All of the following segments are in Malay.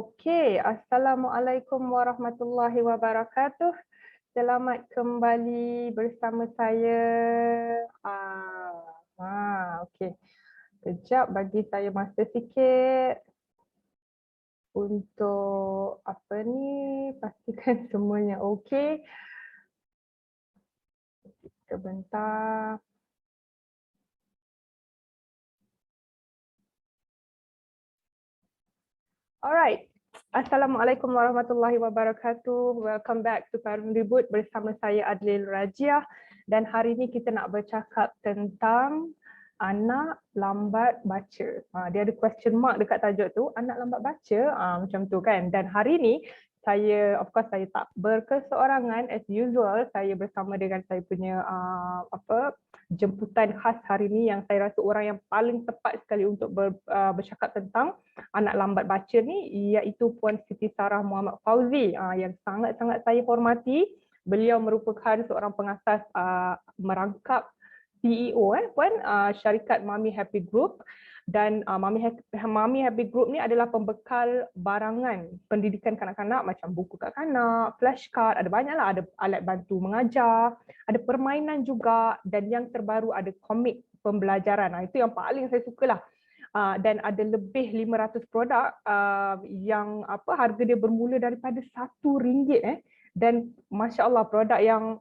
Okey, Assalamualaikum warahmatullahi wabarakatuh. Selamat kembali bersama saya. Okey. Kejap bagi saya masa sikit untuk pastikan semuanya okey. Sebentar. Alright. Assalamualaikum warahmatullahi wabarakatuh. Welcome back to Parun Ribut bersama saya Adlil Rajiah, dan hari ini kita nak bercakap tentang anak lambat baca. Dia ada question mark dekat tajuk tu, anak lambat baca, macam tu kan. Dan hari ini saya tak berkeseorangan as usual. Saya bersama dengan saya punya jemputan khas hari ini yang saya rasa orang yang paling tepat sekali untuk bercakap tentang anak lambat baca ni, iaitu Puan Siti Sarah Muhammad Fauzi, yang sangat-sangat saya hormati. Beliau merupakan seorang pengasas merangkap CEO Puan, syarikat Mami Happy Group, dan Mami Happy Group ni adalah pembekal barangan pendidikan kanak-kanak macam buku kanak-kanak, flashcard, ada banyaklah, ada alat bantu mengajar, ada permainan juga, dan yang terbaru ada komik pembelajaran. Itu yang paling saya sukalah. Dan ada lebih 500 produk yang harga dia bermula daripada RM1, dan masya-Allah produk yang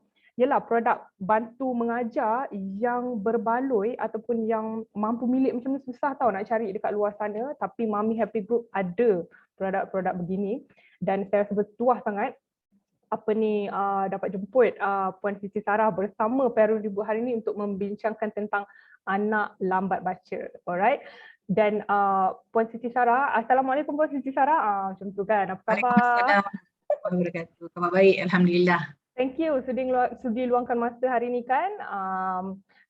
produk bantu mengajar yang berbaloi ataupun yang mampu milik macam ni susah tau nak cari dekat luar sana, tapi Mami Happy Group ada produk-produk begini, dan saya rasa bertuah sangat dapat jemput Puan Siti Sarah bersama Parun Ribut hari ini untuk membincangkan tentang anak lambat baca. Alright. Dan Puan Siti Sarah, Assalamualaikum Puan Siti Sarah. Macam tu kan, apa khabar? Waalaikumsalam warahmatullahi wabarakatuh. Khabar baik, alhamdulillah. Thank you sudi luangkan masa hari ni kan.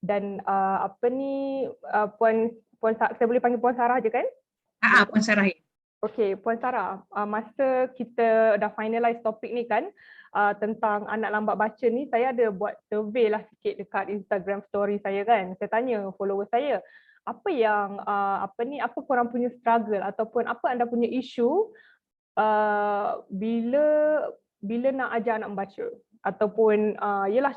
Dan Puan saya boleh panggil Puan Sarah je kan? Puan Sarah. Okey, Puan Sarah, masa kita dah finalize topik ni kan, tentang anak lambat baca ni, saya ada buat survey lah sikit dekat Instagram story saya kan. Saya tanya follower saya, apa yang apa korang punya struggle ataupun apa anda punya isu bila nak ajar anak membaca, ataupun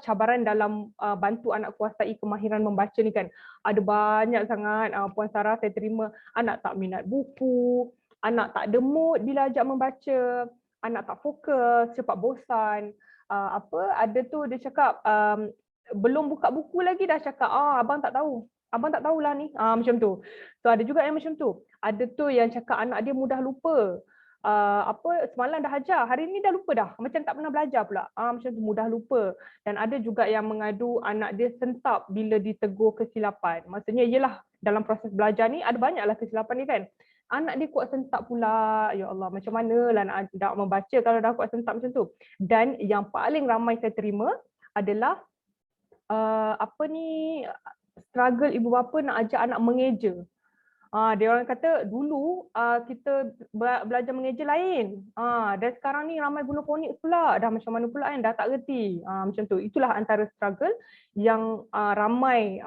cabaran dalam bantu anak kuasai kemahiran membaca ni kan. Ada banyak sangat Puan Sarah saya terima, anak tak minat buku, anak tak ada mood bila ajak membaca, anak tak fokus, cepat bosan. Ada tu dia cakap belum buka buku lagi dah cakap abang tak tahu. Abang tak tahulah ni. Macam tu. So ada juga yang macam tu. Ada tu yang cakap anak dia mudah lupa. Semalam dah ajar, hari ni dah lupa dah, macam tak pernah belajar pula, macam tu, mudah lupa. Dan ada juga yang mengadu anak dia sentap bila ditegur kesilapan. Maksudnya ialah dalam proses belajar ni ada banyaklah kesilapan ni kan, anak dia kuat sentap pula. Ya Allah, macam manalah nak membaca kalau dah kuat sentap macam tu. Dan yang paling ramai saya terima adalah struggle ibu bapa nak ajak anak mengeja. Dia orang kata dulu kita belajar mengeja lain. Dan sekarang ni ramai guna phonics pula. Dah macam mana pula kan, dah tak reti. Macam tu. Itulah antara struggle yang ramai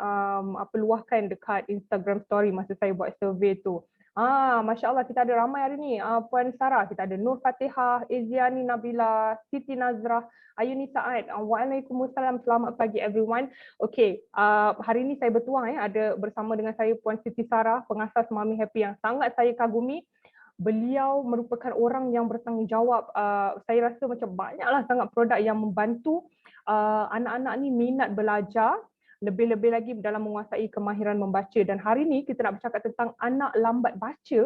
luahkan dekat Instagram story masa saya buat survey tu. Masya Allah, kita ada ramai hari ni. Puan Sarah, kita ada Nur Fatihah, Eziani Nabila, Siti Nazrah, Ayuni Saad. Waalaikumsalam, selamat pagi everyone. Okey, hari ini saya bertuang ada bersama dengan saya Puan Siti Sarah, pengasas Mami Happy yang sangat saya kagumi. Beliau merupakan orang yang bertanggungjawab. Saya rasa macam banyaklah sangat produk yang membantu anak-anak ni minat belajar, lebih-lebih lagi dalam menguasai kemahiran membaca. Dan hari ini kita nak bercakap tentang anak lambat baca.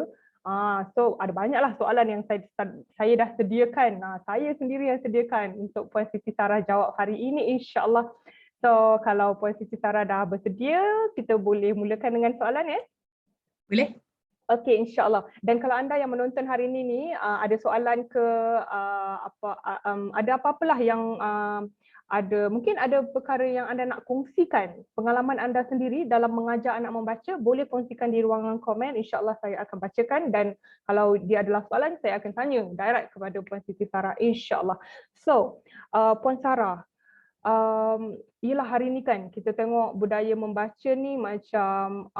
So ada banyaklah soalan yang saya dah sediakan. Saya sendiri yang sediakan untuk Puan Siti Sarah jawab hari ini, insya-Allah. So kalau Puan Siti Sarah dah bersedia, kita boleh mulakan dengan soalan ya? Boleh. Okey, insya-Allah. Dan kalau anda yang menonton hari ini ni ada soalan ke ada apa-apalah yang mungkin ada perkara yang anda nak kongsikan, pengalaman anda sendiri dalam mengajar anak membaca, boleh kongsikan di ruangan komen, insya-Allah saya akan bacakan. Dan kalau dia adalah soalan, saya akan tanya direct kepada Puan Siti Sarah, insya-Allah. So, Puan Sarah, yelah hari ni kan kita tengok budaya membaca ni macam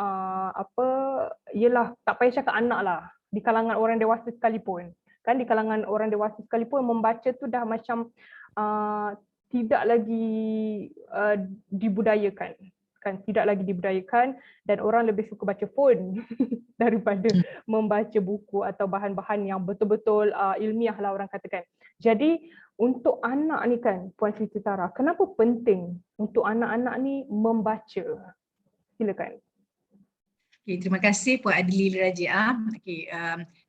yelah tak payah cakap anak lah, di kalangan orang dewasa sekalipun Kan di kalangan orang dewasa sekalipun membaca tu dah macam tidak lagi dibudayakan. Kan tidak lagi dibudayakan dan orang lebih suka baca phone daripada membaca buku atau bahan-bahan yang betul-betul ilmiah lah orang katakan. Jadi untuk anak ni kan Puan Siti Sarah, kenapa penting untuk anak-anak ni membaca? Silakan. Okay, terima kasih Puan Adli Rajiah. Okay,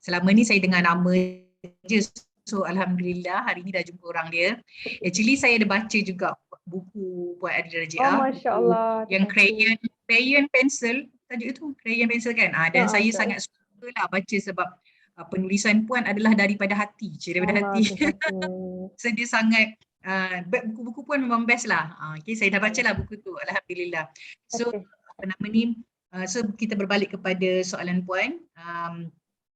selama ni saya dengar nama je. So Alhamdulillah hari ni dah jumpa orang dia. Actually saya ada baca juga buku Puan Adli Rajiah. Oh, Masya Allah. Yang crayon pencil. Tajuk itu crayon pencil kan? Dan saya sangat suka lah baca sebab penulisan Puan adalah daripada hati. Daripada hati. So dia sangat buku-buku Puan memang best lah. Okay, saya dah baca lah buku tu. Alhamdulillah. So apa nama ni? So kita berbalik kepada soalan Puan.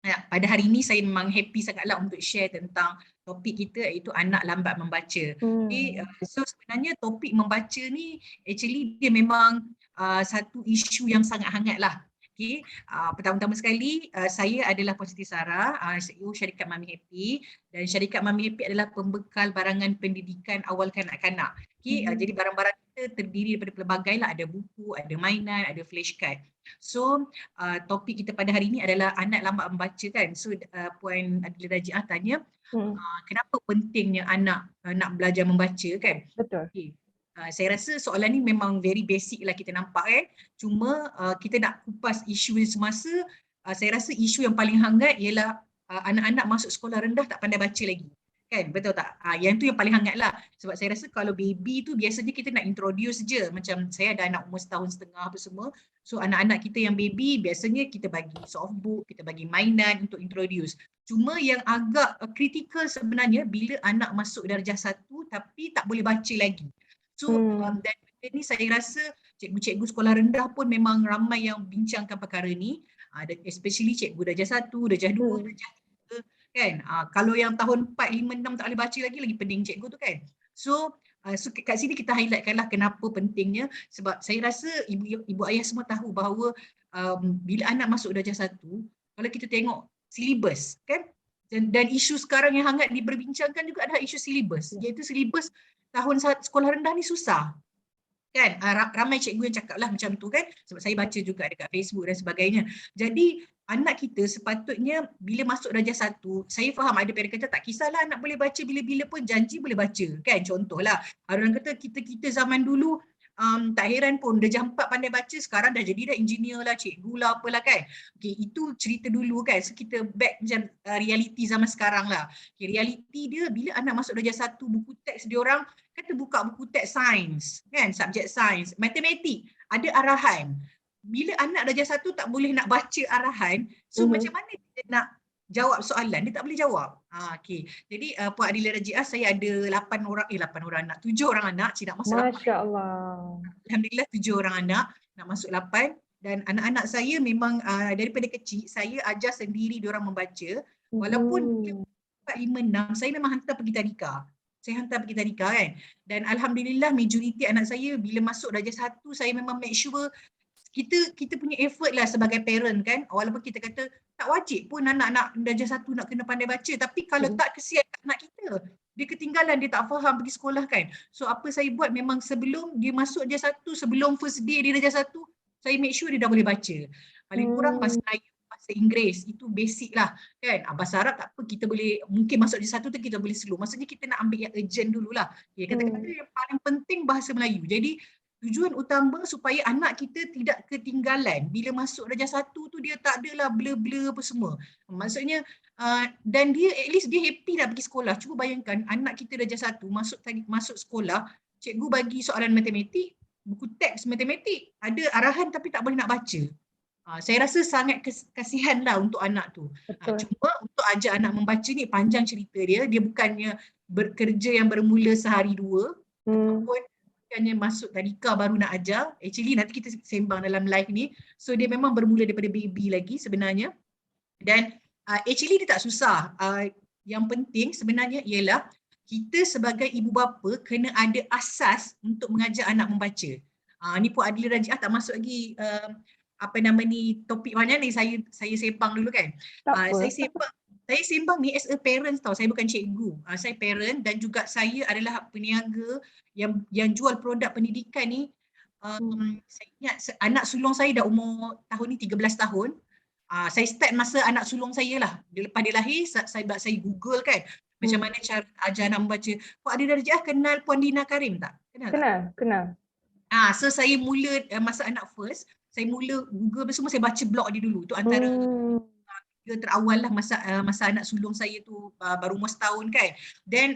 Pada hari ini saya memang happy sangatlah untuk share tentang topik kita iaitu anak lambat membaca. Okay, so sebenarnya topik membaca ni actually dia memang satu isu yang sangat hangat lah. Okay, pertama-tama sekali saya adalah Puan Siti Sarah, CEO syarikat Mami Happy, dan syarikat Mami Happy adalah pembekal barangan pendidikan awal kanak-kanak. Okay, jadi barang-barang kita terdiri daripada pelbagai lah, ada buku, ada mainan, ada flashcard. So topik kita pada hari ini adalah anak lambat membaca kan. So Puan Adli Rajiah tanya kenapa pentingnya anak nak belajar membaca kan. Betul. Okay. Saya rasa soalan ni memang very basic lah kita nampak kan. Cuma kita nak kupas isu semasa, saya rasa isu yang paling hangat ialah anak-anak masuk sekolah rendah tak pandai baca lagi. Kan, betul tak? Yang tu yang paling hangat lah. Sebab saya rasa kalau baby tu biasanya kita nak introduce je. Macam saya ada anak umur 1.5 tahun apa semua. So anak-anak kita yang baby biasanya kita bagi soft book, kita bagi mainan untuk introduce. Cuma yang agak kritikal sebenarnya bila anak masuk darjah 1 tapi tak boleh baca lagi. So dan benda ni saya rasa cikgu-cikgu sekolah rendah pun memang ramai yang bincangkan perkara ni. Especially cikgu darjah 1, darjah 2, darjah 3 kan. Kalau yang tahun 4, 5, 6 tak boleh baca lagi pening cikgu tu kan. So kat sini kita highlightkanlah kenapa pentingnya, sebab saya rasa ibu ayah semua tahu bahawa bila anak masuk darjah 1, kalau kita tengok silibus kan, dan isu sekarang yang hangat diperbincangkan juga adalah isu silibus, iaitu silibus tahun sekolah rendah ni susah. Kan, ramai cikgu yang cakap lah macam tu kan, sebab saya baca juga dekat Facebook dan sebagainya. Jadi anak kita sepatutnya bila masuk darjah 1, saya faham ada parent kata tak kisahlah anak boleh baca bila-bila pun, janji boleh baca kan. Contohlah orang kata kita zaman dulu tak heran pun darjah 4 pandai baca, sekarang dah jadi dah engineer lah, cikgu lah apalah kan. Okay, itu cerita dulu kan. So kita back macam reality zaman sekarang lah. Okay, reality dia bila anak masuk darjah 1, buku teks dia orang kata buka buku teks sains kan, subjek sains, matematik, ada arahan. Bila anak darjah 1 tak boleh nak baca arahan, so macam mana dia nak jawab soalan? Dia tak boleh jawab. Okay. Jadi Puan Adli Rajiah, saya ada 8 orang anak, 7 orang anak, nak masuk 8. Masya Allah. Alhamdulillah 7 orang anak, nak masuk 8. Dan anak-anak saya memang daripada kecil, saya ajar sendiri diorang membaca. Walaupun 4, 5, 6, saya memang hantar pergi tadika. Saya hantar pergi tadika kan. Dan Alhamdulillah majoriti anak saya bila masuk darjah 1, saya memang make sure kita punya effort lah sebagai parent kan. Walaupun kita kata tak wajib pun anak-anak darjah 1 nak kena pandai baca. Tapi kalau tak, kesian anak kita. Dia ketinggalan, dia tak faham pergi sekolah kan. So apa saya buat memang sebelum dia masuk darjah 1, sebelum first day dia darjah 1, saya make sure dia dah boleh baca. Paling kurang bahasa Melayu, bahasa Inggeris, itu basic lah kan. Bahasa Arab tak apa, kita boleh, mungkin masuk darjah 1 tu kita boleh slow. Maksudnya kita nak ambil yang urgent dululah. Ya, kata-kata yang paling penting bahasa Melayu. Jadi tujuan utama supaya anak kita tidak ketinggalan. Bila masuk darjah 1 tu dia tak adalah blur-blur apa semua. Maksudnya dan dia at least dia happy nak pergi sekolah. Cuba bayangkan anak kita darjah 1 masuk sekolah, cikgu bagi soalan matematik, buku teks matematik, ada arahan tapi tak boleh nak baca. Saya rasa sangat kasihan lah untuk anak tu. Cuma untuk ajar anak membaca ni panjang cerita dia. Dia bukannya bekerja yang bermula sehari 2 ataupun bukannya masuk tadika baru nak ajar. Actually nanti kita sembang dalam live ni. So dia memang bermula daripada baby lagi sebenarnya. Dan actually dia tak susah. Yang penting sebenarnya ialah kita sebagai ibu bapa kena ada asas untuk mengajar anak membaca. Ni Puan Adli Rajiah tak masuk lagi topik mana ni, saya sembang dulu kan. Saya sembang Saya sembang ni as a parent tau, saya bukan cikgu. Saya parent dan juga saya adalah peniaga yang jual produk pendidikan ni. Saya ingat anak sulung saya dah umur tahun ni 13 tahun. Saya start masa anak sulung saya lah. Lepas dia lahir, saya Google kan macam mana cara ajar anak membaca. Puan Adi Darjah kenal Puan Dina Karim tak? Kenal tak? Kenal. So saya mula masa anak first, saya mula Google semua, saya baca blog dia dulu. Tu antara terawal lah masa anak sulung saya tu baru umur setahun kan. Then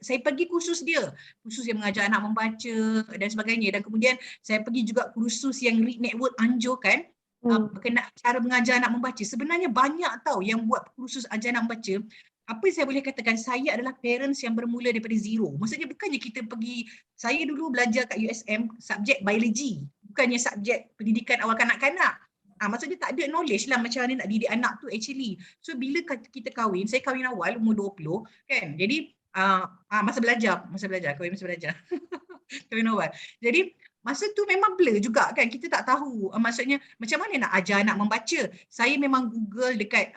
saya pergi kursus dia, kursus yang mengajar anak membaca dan sebagainya. Dan kemudian saya pergi juga kursus yang Read Network anjurkan berkenaan cara mengajar anak membaca. Sebenarnya banyak tau yang buat kursus ajar anak membaca. Apa yang saya boleh katakan, saya adalah parents yang bermula daripada zero. Maksudnya bukannya kita pergi, saya dulu belajar kat USM subjek biologi, bukannya subjek pendidikan awal kanak-kanak. Maksudnya tak ada knowledge lah macam mana nak didik anak tu actually. So bila kita kahwin, saya kahwin awal umur 20 kan. Jadi masa belajar, kahwin masa belajar. Kahwin awal. Jadi masa tu memang blur juga kan, kita tak tahu maksudnya macam mana nak ajar anak membaca. Saya memang Google dekat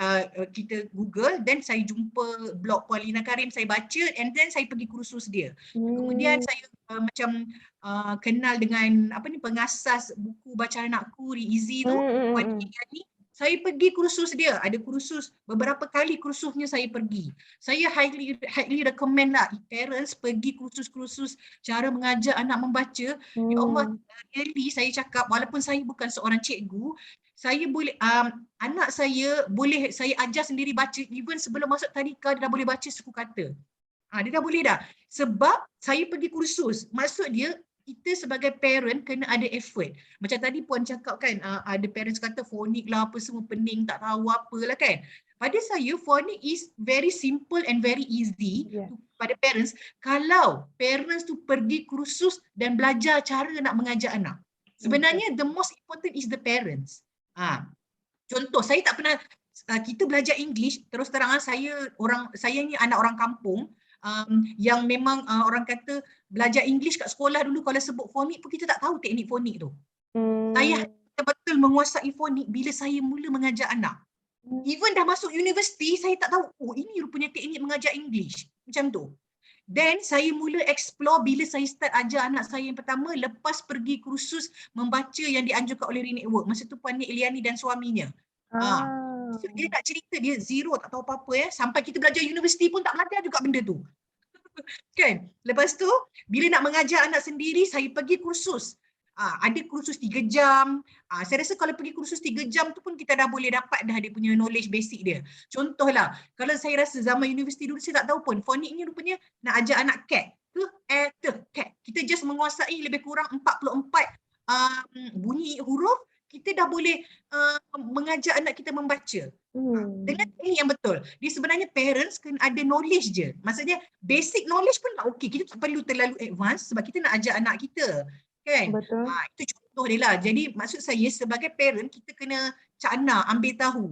kita Google, then saya jumpa blog Puan Lina Karim, saya baca and then saya pergi kursus dia. Kemudian saya macam kenal dengan pengasas buku bacaan anakku Easy tu, Puan Iyani. Saya pergi kursus dia, ada kursus beberapa kali kursusnya saya pergi. Saya highly recommend lah parents pergi kursus-kursus cara mengajar anak membaca. Ya Allah, really saya cakap walaupun saya bukan seorang cikgu, saya boleh anak saya boleh saya ajar sendiri baca, even sebelum masuk tadika dia dah boleh baca suku kata. Dia dah boleh dah. Sebab saya pergi kursus. Maksud dia kita sebagai parent kena ada effort. Macam tadi Puan cakap kan, ada parents kata fonik lah apa semua pening, tak tahu apalah kan. Pada saya fonik is very simple and very easy pada parents kalau parents tu pergi kursus dan belajar cara nak mengajar anak. Sebenarnya the most important is the parents. Contoh, saya tak pernah kita belajar English, terus terang saya ni anak orang kampung. Yang memang orang kata belajar English kat sekolah dulu kalau sebut fonik pun kita tak tahu teknik fonik tu. Saya betul menguasai fonik bila saya mula mengajar anak. Even dah masuk universiti saya tak tahu, ini rupanya teknik mengajar English. Macam tu. Then saya mula explore bila saya start ajar anak saya yang pertama lepas pergi kursus membaca yang dianjurkan oleh Read Network. Masa tu Puan Nik Eliani dan suaminya. So, dia nak cerita dia zero, tak tahu apa-apa sampai kita belajar universiti pun tak belajar juga benda tu. Kan? Lepas tu bila nak mengajar anak sendiri saya pergi kursus. Ada kursus 3 jam. Saya rasa kalau pergi kursus 3 jam tu pun kita dah boleh dapat dah dia punya knowledge basic dia. Contohlah, kalau saya rasa zaman universiti dulu saya tak tahu pun fonik ni rupanya nak ajar anak cat. Cat. Kita just menguasai lebih kurang 44 bunyi huruf, kita dah boleh mengajar anak kita membaca. Dengan ini yang betul. Dia sebenarnya parents kena ada knowledge je. Maksudnya basic knowledge pun dah okey. Kita tak perlu terlalu advance sebab kita nak ajar anak kita. Kan? Betul. Itu contoh dia lah. Jadi maksud saya sebagai parent kita kena cakna, ambil tahu.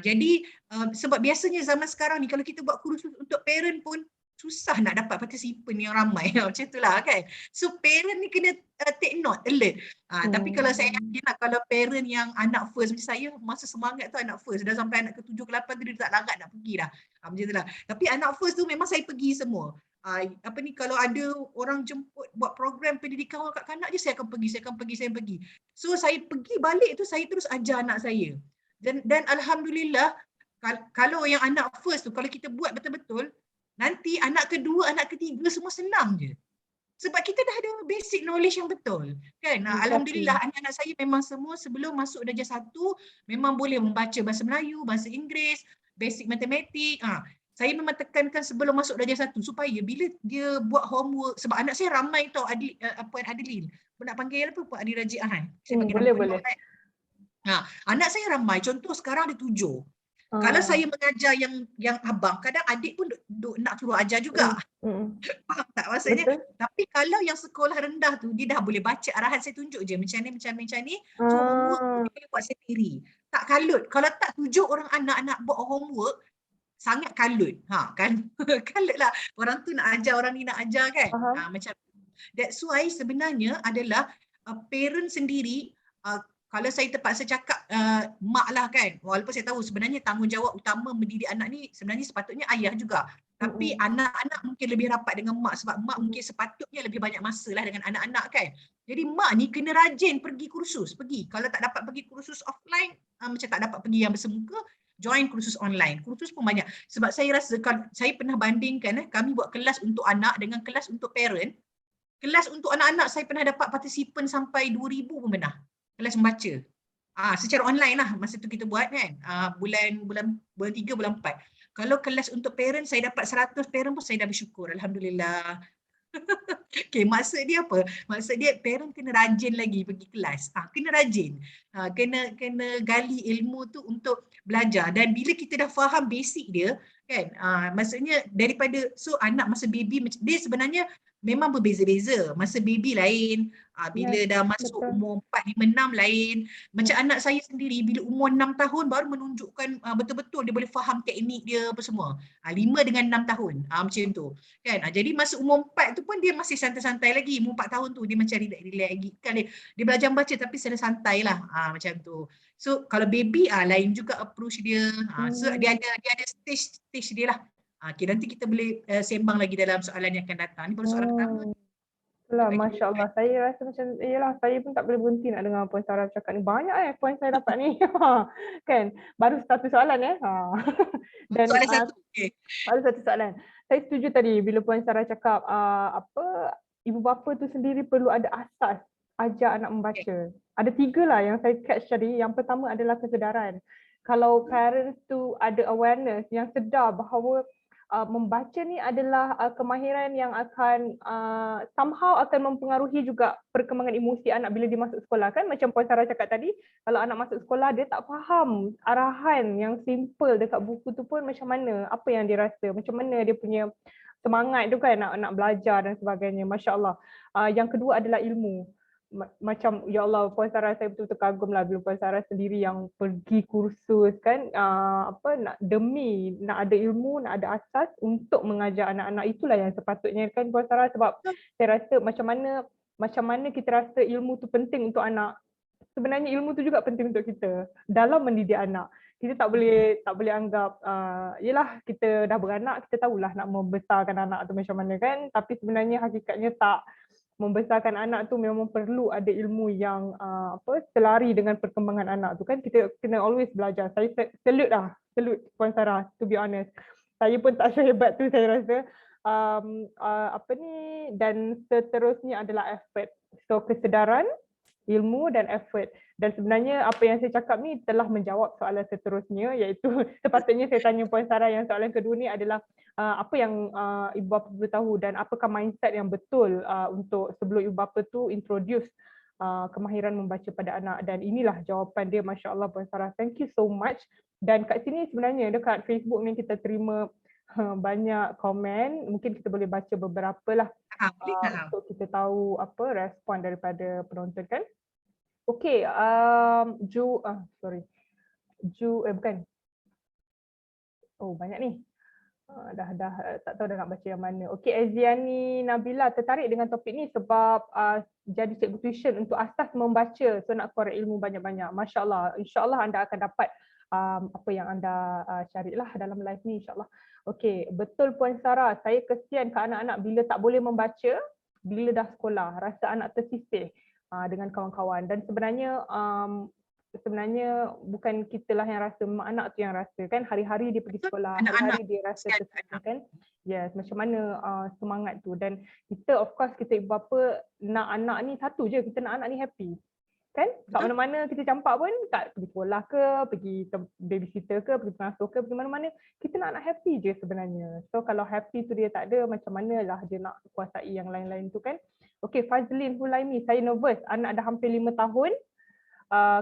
Jadi sebab biasanya zaman sekarang ni kalau kita buat kursus untuk parent pun susah nak dapat participant yang ramai. Macam itulah kan. So parent ni kena take note, alert. Tapi kalau saya yakin lah, kalau parent yang anak first macam saya, masa semangat tu anak first. Dah sampai anak ke-7 ke-8 tu dia tak larat nak pergi dah. Macam itulah. Tapi anak first tu memang saya pergi semua. Kalau ada orang jemput buat program pendidikan awal kanak-kanak je, saya akan pergi. So saya pergi balik tu saya terus ajar anak saya. Dan alhamdulillah kalau yang anak first tu kalau kita buat betul-betul, nanti anak kedua, anak ketiga semua senang je. Sebab kita dah ada basic knowledge yang betul. Kan? Alhamdulillah anak-anak saya memang semua sebelum masuk darjah 1 memang boleh membaca bahasa Melayu, bahasa Inggeris, basic matematik. Saya memang tekankan sebelum masuk darjah 1 supaya bila dia buat homework, sebab anak saya ramai tau, Puan Adeline. Nak panggil apa? Puan Adi Rajiah kan? Boleh. Anak saya ramai. Contoh sekarang ada 7. Kalau saya mengajar yang abang, kadang adik pun duk nak suruh ajar juga. Faham tak maksudnya? Betul. Tapi kalau yang sekolah rendah tu, dia dah boleh baca arahan, saya tunjuk je macam ni. So homework dia boleh buat sendiri. Tak kalut. Kalau tak 7 orang anak buat homework, sangat kalut. Kalut lah. Orang tu nak ajar, orang ni nak ajar kan. Macam that's why sebenarnya adalah parent sendiri kalau saya terpaksa cakap mak lah kan, walaupun saya tahu sebenarnya tanggungjawab utama mendidik anak ni sebenarnya sepatutnya ayah juga. Tapi anak-anak mungkin lebih rapat dengan mak sebab mak mungkin sepatutnya lebih banyak masa lah dengan anak-anak kan. Jadi mak ni kena rajin pergi kursus, pergi. Kalau tak dapat pergi kursus offline, macam tak dapat pergi yang bersemuka, join kursus online. Kursus pun banyak. Sebab saya rasa, saya pernah bandingkan, kami buat kelas untuk anak dengan kelas untuk parent. Kelas untuk anak-anak saya pernah dapat partisipan sampai 2,000 pun pernah. Kelas membaca. Secara online lah masa tu kita buat kan. Bulan 3, bulan 4. Kalau kelas untuk parent saya dapat 100 parent pun saya dah bersyukur. Alhamdulillah. Okay, maksud dia apa? Maksud dia parent kena rajin lagi pergi kelas. Kena rajin. Kena gali ilmu tu untuk belajar. Dan bila kita dah faham basic dia, kan, maksudnya daripada, so anak masa baby, dia sebenarnya memang berbeza-beza. Masa baby lain, bila dah masuk umur 4, 5, 6 lain. Macam anak saya sendiri bila umur 6 tahun baru menunjukkan betul-betul dia boleh faham teknik dia apa semua. 5 dengan 6 tahun, macam tu. Kan? Jadi masa umur 4 tu pun dia masih santai-santai lagi. Umur 4 tahun tu dia macam relax lagi. Kan dia belajar baca tapi secara santai lah. Macam tu. So kalau baby lain juga approach dia. So dia ada stage dia lah. Okay, nanti kita boleh sembang lagi dalam soalan yang akan datang. Ni baru soalan pertama. Itulah, Masya Allah. Saya rasa macam, yelah, saya pun tak boleh berhenti nak dengar Puan Sarah cakap ni. Banyak poin saya dapat ni. Kan? Baru satu soalan Dan soalan satu. Okay. Baru satu soalan. Saya setuju tadi bila Puan Sarah cakap ibu bapa tu sendiri perlu ada asas ajar anak membaca. Ada 3 lah yang saya catch tadi. Yang pertama adalah kesedaran. Kalau parents tu ada awareness yang sedar bahawa membaca ni adalah kemahiran yang akan somehow akan mempengaruhi juga perkembangan emosi anak bila dia masuk sekolah kan, macam Puan Sarah cakap tadi, kalau anak masuk sekolah dia tak faham arahan yang simple dekat buku tu pun macam mana, apa yang dia rasa, macam mana dia punya semangat tu kan nak belajar dan sebagainya. Masya Allah. Yang kedua adalah ilmu. Macam ya Allah, Puan Sarah, saya betul-betul kagum lah bila Puan Sarah sendiri yang pergi kursus kan, nak ada ilmu, nak ada asas untuk mengajar anak-anak. Itulah yang sepatutnya kan Puan Sarah, sebab saya rasa macam mana kita rasa ilmu tu penting untuk anak, sebenarnya ilmu tu juga penting untuk kita dalam mendidik anak. Kita tak boleh anggap yelah kita dah beranak, kita tahulah nak membesarkan anak tu macam mana kan, tapi sebenarnya hakikatnya tak. Membesarkan anak tu memang perlu ada ilmu yang selari dengan perkembangan anak tu kan. Kita kena always belajar. Saya salute Puan Sarah, to be honest. Saya pun tak sehebat tu saya rasa. Dan seterusnya adalah effort. So kesedaran, ilmu dan effort. Dan sebenarnya apa yang saya cakap ni telah menjawab soalan seterusnya, iaitu sepatutnya saya tanya Puan Sarah yang soalan kedua ni adalah apa yang ibu bapa perlu tahu dan apakah mindset yang betul untuk sebelum ibu bapa tu introduce kemahiran membaca pada anak. Dan inilah jawapan dia, Masya Allah Puan Sarah. Thank you so much. Dan kat sini sebenarnya dekat Facebook ni kita terima banyak komen, mungkin kita boleh baca beberapa lah untuk kita tahu apa respon daripada penonton kan. Okey, bukan. Oh, banyak ni. Dah tak tahu dah nak baca yang mana. Okey, Aziani Nabila tertarik dengan topik ni sebab jadi cikgu tuition untuk asas membaca. So nak korek ilmu banyak-banyak. Masya Allah. InsyaAllah anda akan dapat apa yang anda carilah dalam live ni, insyaAllah. Okey, betul Puan Sarah. Saya kesian ke anak-anak bila tak boleh membaca bila dah sekolah. Rasa anak tersisih dengan kawan-kawan. Dan sebenarnya bukan kita lah yang rasa, mak anak tu yang rasa kan, hari-hari dia pergi sekolah, hari-hari dia rasa tersisih kan. Yes, macam mana semangat tu. Dan kita of course, kita ibu bapa nak anak ni satu je, kita nak anak ni happy. Kan? Kat mana-mana kita campak pun, kat pergi sekolah ke, pergi babysitter ke, pergi pengasuh ke, pergi mana-mana, kita nak anak happy je sebenarnya. So kalau happy tu dia tak ada, macam manalah dia nak kuasai yang lain-lain tu kan. Okay, Fazlin Hulaimi, saya nervous, anak dah hampir 5 tahun,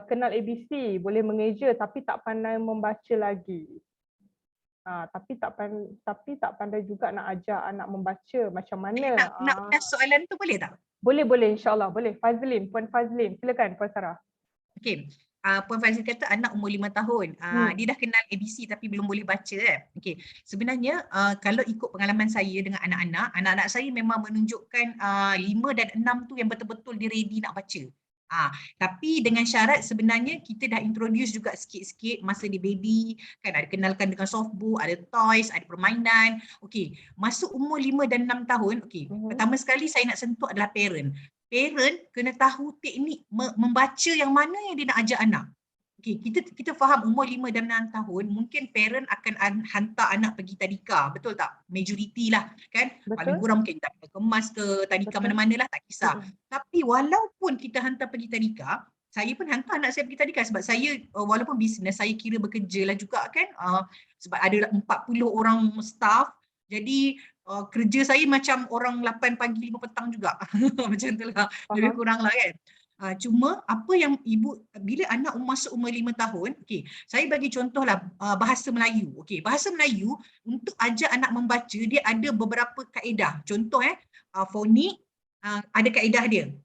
kenal ABC, boleh mengeja tapi tak pandai membaca lagi. Tapi tak pandai juga nak ajar anak membaca macam mana. Nak soalan tu boleh tak? Boleh, insyaAllah. Boleh. Fazlin, Puan Fazlin. Silakan, Puan Sarah. Okey. Puan Fazlin kata anak umur 5 tahun. Dia dah kenal ABC tapi belum boleh baca. Okey. Sebenarnya kalau ikut pengalaman saya dengan anak-anak saya memang menunjukkan 5 dan 6 tu yang betul-betul dia ready nak baca. Tapi dengan syarat sebenarnya kita dah introduce juga sikit-sikit masa dia baby, kan ada kenalkan dengan softbook, ada toys, ada permainan. Okey, masuk umur 5 dan 6 tahun, okey. Pertama sekali saya nak sentuh adalah parent. Parent kena tahu teknik membaca yang mana yang dia nak ajar anak. Okay, kita faham umur 5 dan 6 tahun, mungkin parent akan hantar anak pergi tadika, betul tak? Majoriti lah, kan? Paling kurang mungkin tadika kemas ke tadika mana-mana lah, tak kisah. Tapi walaupun kita hantar pergi tadika, saya pun hantar anak saya pergi tadika sebab saya walaupun bisnes, saya kira bekerja lah juga kan, sebab ada 40 orang staff, jadi kerja saya macam orang 8 pagi 5 petang juga. Macam tu lah, lebih kurang lah kan. Cuma apa yang ibu, bila anak masuk umur 5 tahun, okey, saya bagi contohlah bahasa Melayu. Okey, bahasa Melayu untuk ajar anak membaca dia ada beberapa kaedah. Contoh fonik ada kaedah dia.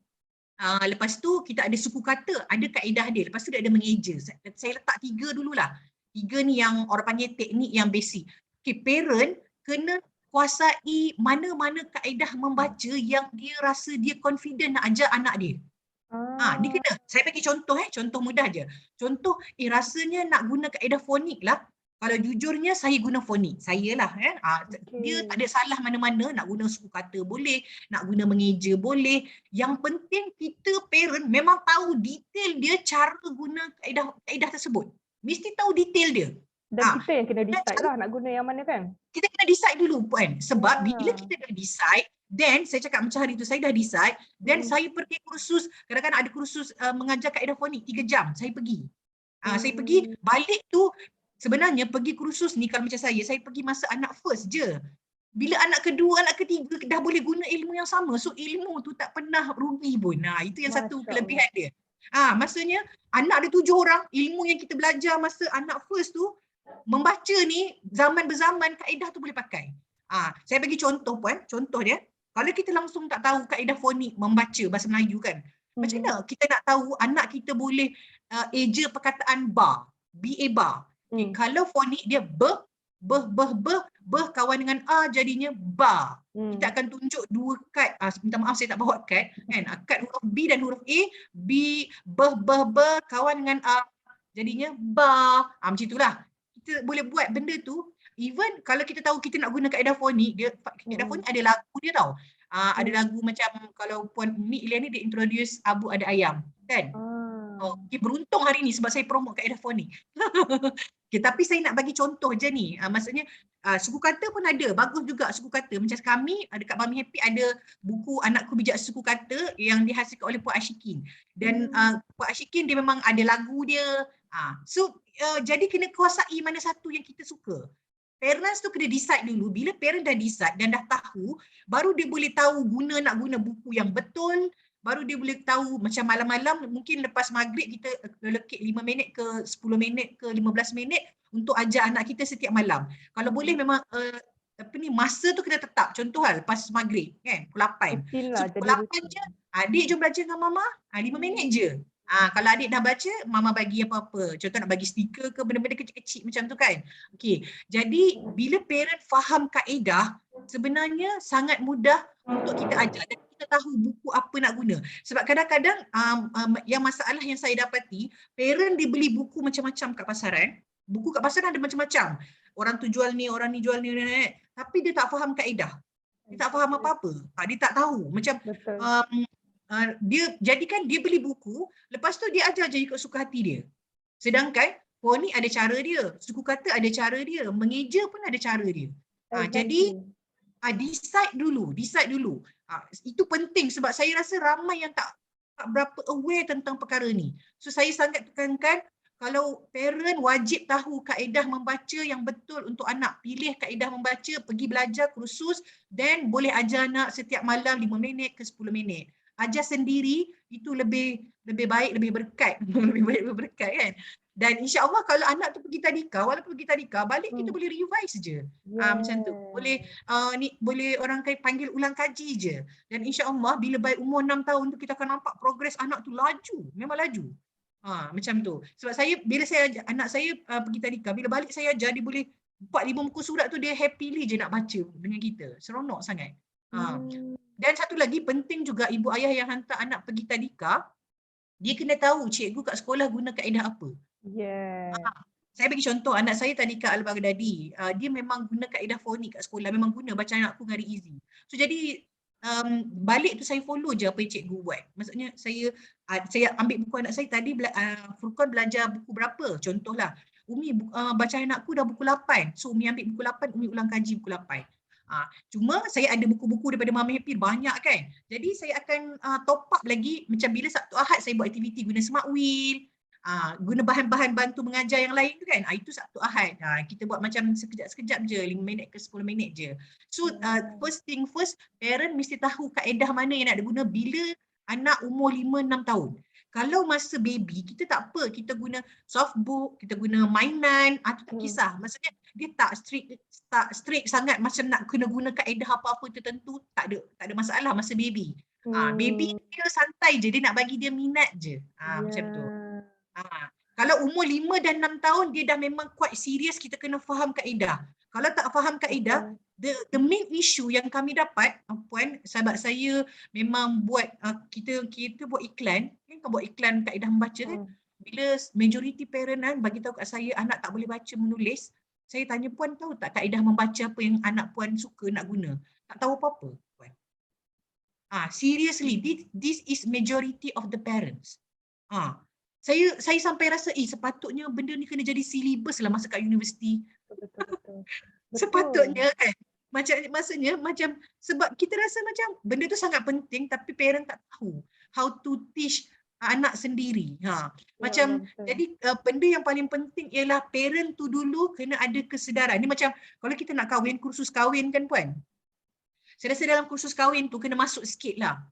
Lepas tu kita ada suku kata, ada kaedah dia. Lepas tu dia ada mengeja. Saya letak 3 dululah. 3 ni yang orang panggil teknik yang basic. Okey, parent kena kuasai mana-mana kaedah membaca yang dia rasa dia confident nak ajar anak dia. Dia kena. Saya bagi contoh contoh mudah je. Contoh, rasanya nak guna kaedah fonik lah. Kalau jujurnya saya guna fonik. Saya lah dia tak ada salah mana-mana, nak guna suku kata boleh, nak guna mengeja boleh. Yang penting kita parent memang tahu detail dia cara guna kaedah tersebut. Mesti tahu detail dia. Dan kita yang kena decide lah nak guna yang mana kan? Kita kena decide dulu kan. Sebab bila kita dah decide, then saya cakap macam hari tu, saya dah decide, then saya pergi kursus, kadang-kadang ada kursus mengajar kaedah fonik 3 jam, saya pergi. Saya pergi, balik tu, sebenarnya pergi kursus ni kalau macam saya pergi masa anak first je. Bila anak kedua, anak ketiga dah boleh guna ilmu yang sama, so ilmu tu tak pernah rugi pun. Itu yang satu kelebihan dia. Maksudnya, anak ada 7 orang, ilmu yang kita belajar masa anak first tu, membaca ni, zaman berzaman, kaedah tu boleh pakai. Saya bagi contoh puan, contoh dia, kalau kita langsung tak tahu kaedah fonik membaca bahasa Melayu kan, macam mana kita nak tahu anak kita boleh eja perkataan bar, B-A bar. Kalau fonik dia kawan dengan A jadinya bar. Kita akan tunjuk 2 kad, minta maaf saya tak bawa kad, kan? Kad huruf B dan huruf A, B, kawan dengan A jadinya bar. Macam itulah. Kita boleh buat benda tu. Even kalau kita tahu kita nak guna kaedah fonik, kaedah fonik ada lagu dia tau. Ada lagu macam kalau Puan Umi Ilian ni dia introduce Abu Ada Ayam, kan? Beruntung hari ni sebab saya promote kaedah fonik. Tapi saya nak bagi contoh je ni. Maksudnya suku kata pun ada, bagus juga suku kata. Macam kami dekat Mami Happy ada buku Anakku Bijak Suku Kata yang dihasilkan oleh Puan Ashikin. Dan Puan Ashikin dia memang ada lagu dia. Jadi kena kuasai mana satu yang kita suka. Parents tu kena decide dulu. Bila parent dah decide dan dah tahu, baru dia boleh tahu nak guna buku yang betul. Baru dia boleh tahu macam malam-malam, mungkin lepas maghrib kita lekit 5 minit ke 10 minit ke 15 minit untuk ajar anak kita setiap malam. Kalau boleh memang masa tu kena tetap. Contoh lepas maghrib kan, pukul 8. So pukul 8 je, adik jom belajar dengan mama, 5 minit je. Kalau adik dah baca, mama bagi apa-apa. Contoh nak bagi stiker ke benda-benda kecil-kecil macam tu kan. Okey. Jadi bila parent faham kaedah, sebenarnya sangat mudah untuk kita ajar dan kita tahu buku apa nak guna. Sebab kadang-kadang yang masalah yang saya dapati, parent dia beli buku macam-macam kat pasaran. Buku kat pasaran ada macam-macam. Orang tu jual ni, orang ni jual ni. Tapi dia tak faham kaedah. Dia tak faham apa-apa. Dia tak tahu. Macam dia jadikan dia beli buku, lepas tu dia ajar je ikut suka hati dia. Sedangkan fonik ada cara dia, suku kata ada cara dia, mengeja pun ada cara dia. Jadi decide dulu. Itu penting sebab saya rasa ramai yang tak berapa aware tentang perkara ni. So saya sangat tekankan kalau parent wajib tahu kaedah membaca yang betul untuk anak. Pilih kaedah membaca, pergi belajar kursus, dan boleh ajar anak setiap malam 5 minit ke 10 minit. Ajar sendiri itu lebih baik, lebih berkat. Lebih baik, lebih berkat kan. Dan insya-Allah kalau anak tu pergi tadika, walaupun pergi tadika, balik kita boleh revise je. Macam tu. Boleh orang panggil ulang kaji je. Dan insya-Allah bila baik umur 6 tahun tu kita akan nampak progres anak tu laju, memang laju. Macam tu. Sebab bila saya anak saya pergi tadika, bila balik saya ajar dia boleh 4-5 muka surat tu dia happily je nak baca dengan kita. Seronok sangat. Dan satu lagi penting juga ibu ayah yang hantar anak pergi tadika, dia kena tahu cikgu kat sekolah guna kaedah apa. Yes. Saya bagi contoh, anak saya Tadika Al-Baghdadi, dia memang guna kaedah fonik kat sekolah, memang guna bacaan aku dengan easy. So jadi balik tu saya follow je apa yang cikgu buat. Maksudnya saya ambil buku anak saya tadi, Furqan belajar buku berapa? Contohlah, Umi bacaan anakku dah buku 8. So Umi ambil buku 8, Umi ulang kaji buku 8. Cuma saya ada buku-buku daripada Mama Happy banyak kan. Jadi saya akan top up lagi, macam bila Sabtu Ahad saya buat aktiviti guna Smart Wheel, guna bahan-bahan bantu mengajar yang lain tu kan. Itu Sabtu Ahad. Kita buat macam sekejap-sekejap je, 5 minit ke 10 minit je. So first thing first, parent mesti tahu kaedah mana yang nak guna bila anak umur 5-6 tahun. Kalau masa baby, kita tak apa, kita guna softbook, kita guna mainan, tak kisah. Maksudnya dia tak strict sangat macam nak kena guna kaedah apa-apa tertentu, tak ada masalah masa baby. Baby dia santai je, dia nak bagi dia minat je. Macam tu. Kalau umur 5 dan 6 tahun, dia dah memang quite serius, kita kena faham kaedah. Kalau tak faham kaedah, the main issue yang kami dapat, Puan, sahabat saya memang buat, kita buat iklan, kan buat iklan kaedah membaca kan. Bila majority parent kan bagi tahu kat saya anak tak boleh baca menulis, saya tanya, Puan tahu tak kaedah membaca apa yang anak Puan suka nak guna? Tak tahu apa-apa, Puan. Seriously, this is majority of the parents. Saya sampai rasa sepatutnya benda ni kena jadi syllabus lah masa kat universiti. Betul. Sepatutnya kan. Maksudnya macam sebab kita rasa macam benda tu sangat penting tapi parent tak tahu how to teach anak sendiri. Macam jadi benda yang paling penting ialah parent tu dulu kena ada kesedaran. Ni macam kalau kita nak kahwin, kursus kahwin kan Puan. Saya rasa dalam kursus kahwin tu kena masuk sikit lah.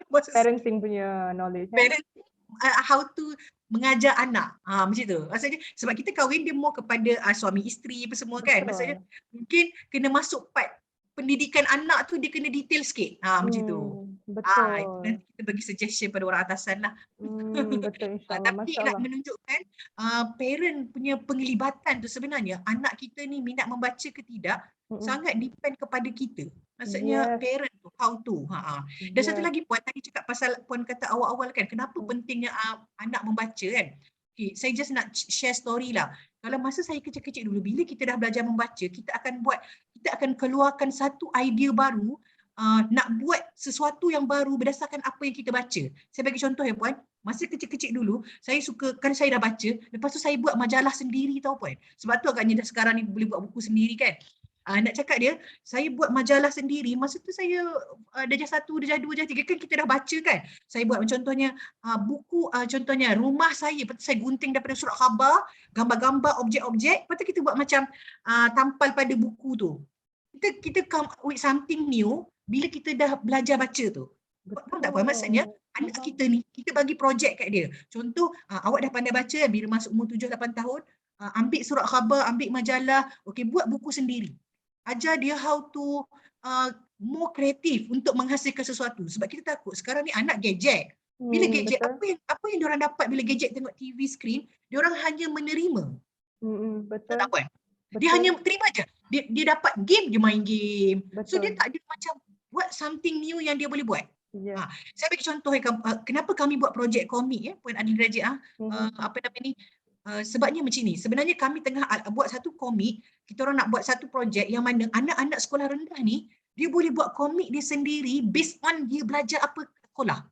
Parenting punya knowledge. How to mengajar anak. Macam tu. Maksudnya sebab kita kahwin dia more kepada suami isteri apa semua kan. Maksudnya mungkin kena masuk part pendidikan anak tu dia kena detail sikit. Macam tu. Betul. Nanti kita bagi suggestion pada orang atasan lah. Betul, insyaAllah. Tapi nak menunjukkan parent punya penglibatan tu sebenarnya anak kita ni minat membaca ke tidak sangat depend kepada kita. Maksudnya parent tu, how to. Dan satu lagi Puan, tadi cakap pasal Puan kata awal-awal kan, kenapa pentingnya anak membaca kan. Okay, saya just nak share story lah. Kalau masa saya kecil-kecil dulu, bila kita dah belajar membaca, kita akan keluarkan satu idea baru, nak buat sesuatu yang baru berdasarkan apa yang kita baca. Saya bagi contoh ya Puan, masa kecil-kecil dulu, saya suka, kan saya dah baca, lepas tu saya buat majalah sendiri tau Puan. Sebab tu agaknya dah sekarang ni boleh buat buku sendiri kan. Nak cakap dia, saya buat majalah sendiri, masa tu saya darjah 1, darjah 2, darjah 3 kan kita dah baca kan. Saya buat contohnya buku, contohnya rumah saya, lepas tu saya gunting daripada surat khabar, gambar-gambar, objek-objek, lepas tu kita buat macam tampal pada buku tu. Kita come with something new bila kita dah belajar baca tu. Faham tak Puan? Maksudnya anak kita ni, kita bagi projek kat dia. Contoh, awak dah pandai baca bila masuk umur 7-8 tahun, ambil surat khabar, ambil majalah, okey, buat buku sendiri. Ajar dia how to more kreatif untuk menghasilkan sesuatu. Sebab kita takut sekarang ni anak gadget. Bila gadget, apa yang diorang dapat bila gadget tengok TV screen, diorang hanya menerima. Betul. Tak Puan? Dia hanya terima je. Dia dapat game, dia main game. So dia tak ada macam buat something new yang dia boleh buat. Saya bagi contoh, kenapa kami buat projek komik Puan Adli Darajat, apa nama ni? Sebabnya macam ni, sebenarnya kami tengah buat satu komik, kita orang nak buat satu projek yang mana anak-anak sekolah rendah ni, dia boleh buat komik dia sendiri based on dia belajar apa sekolah.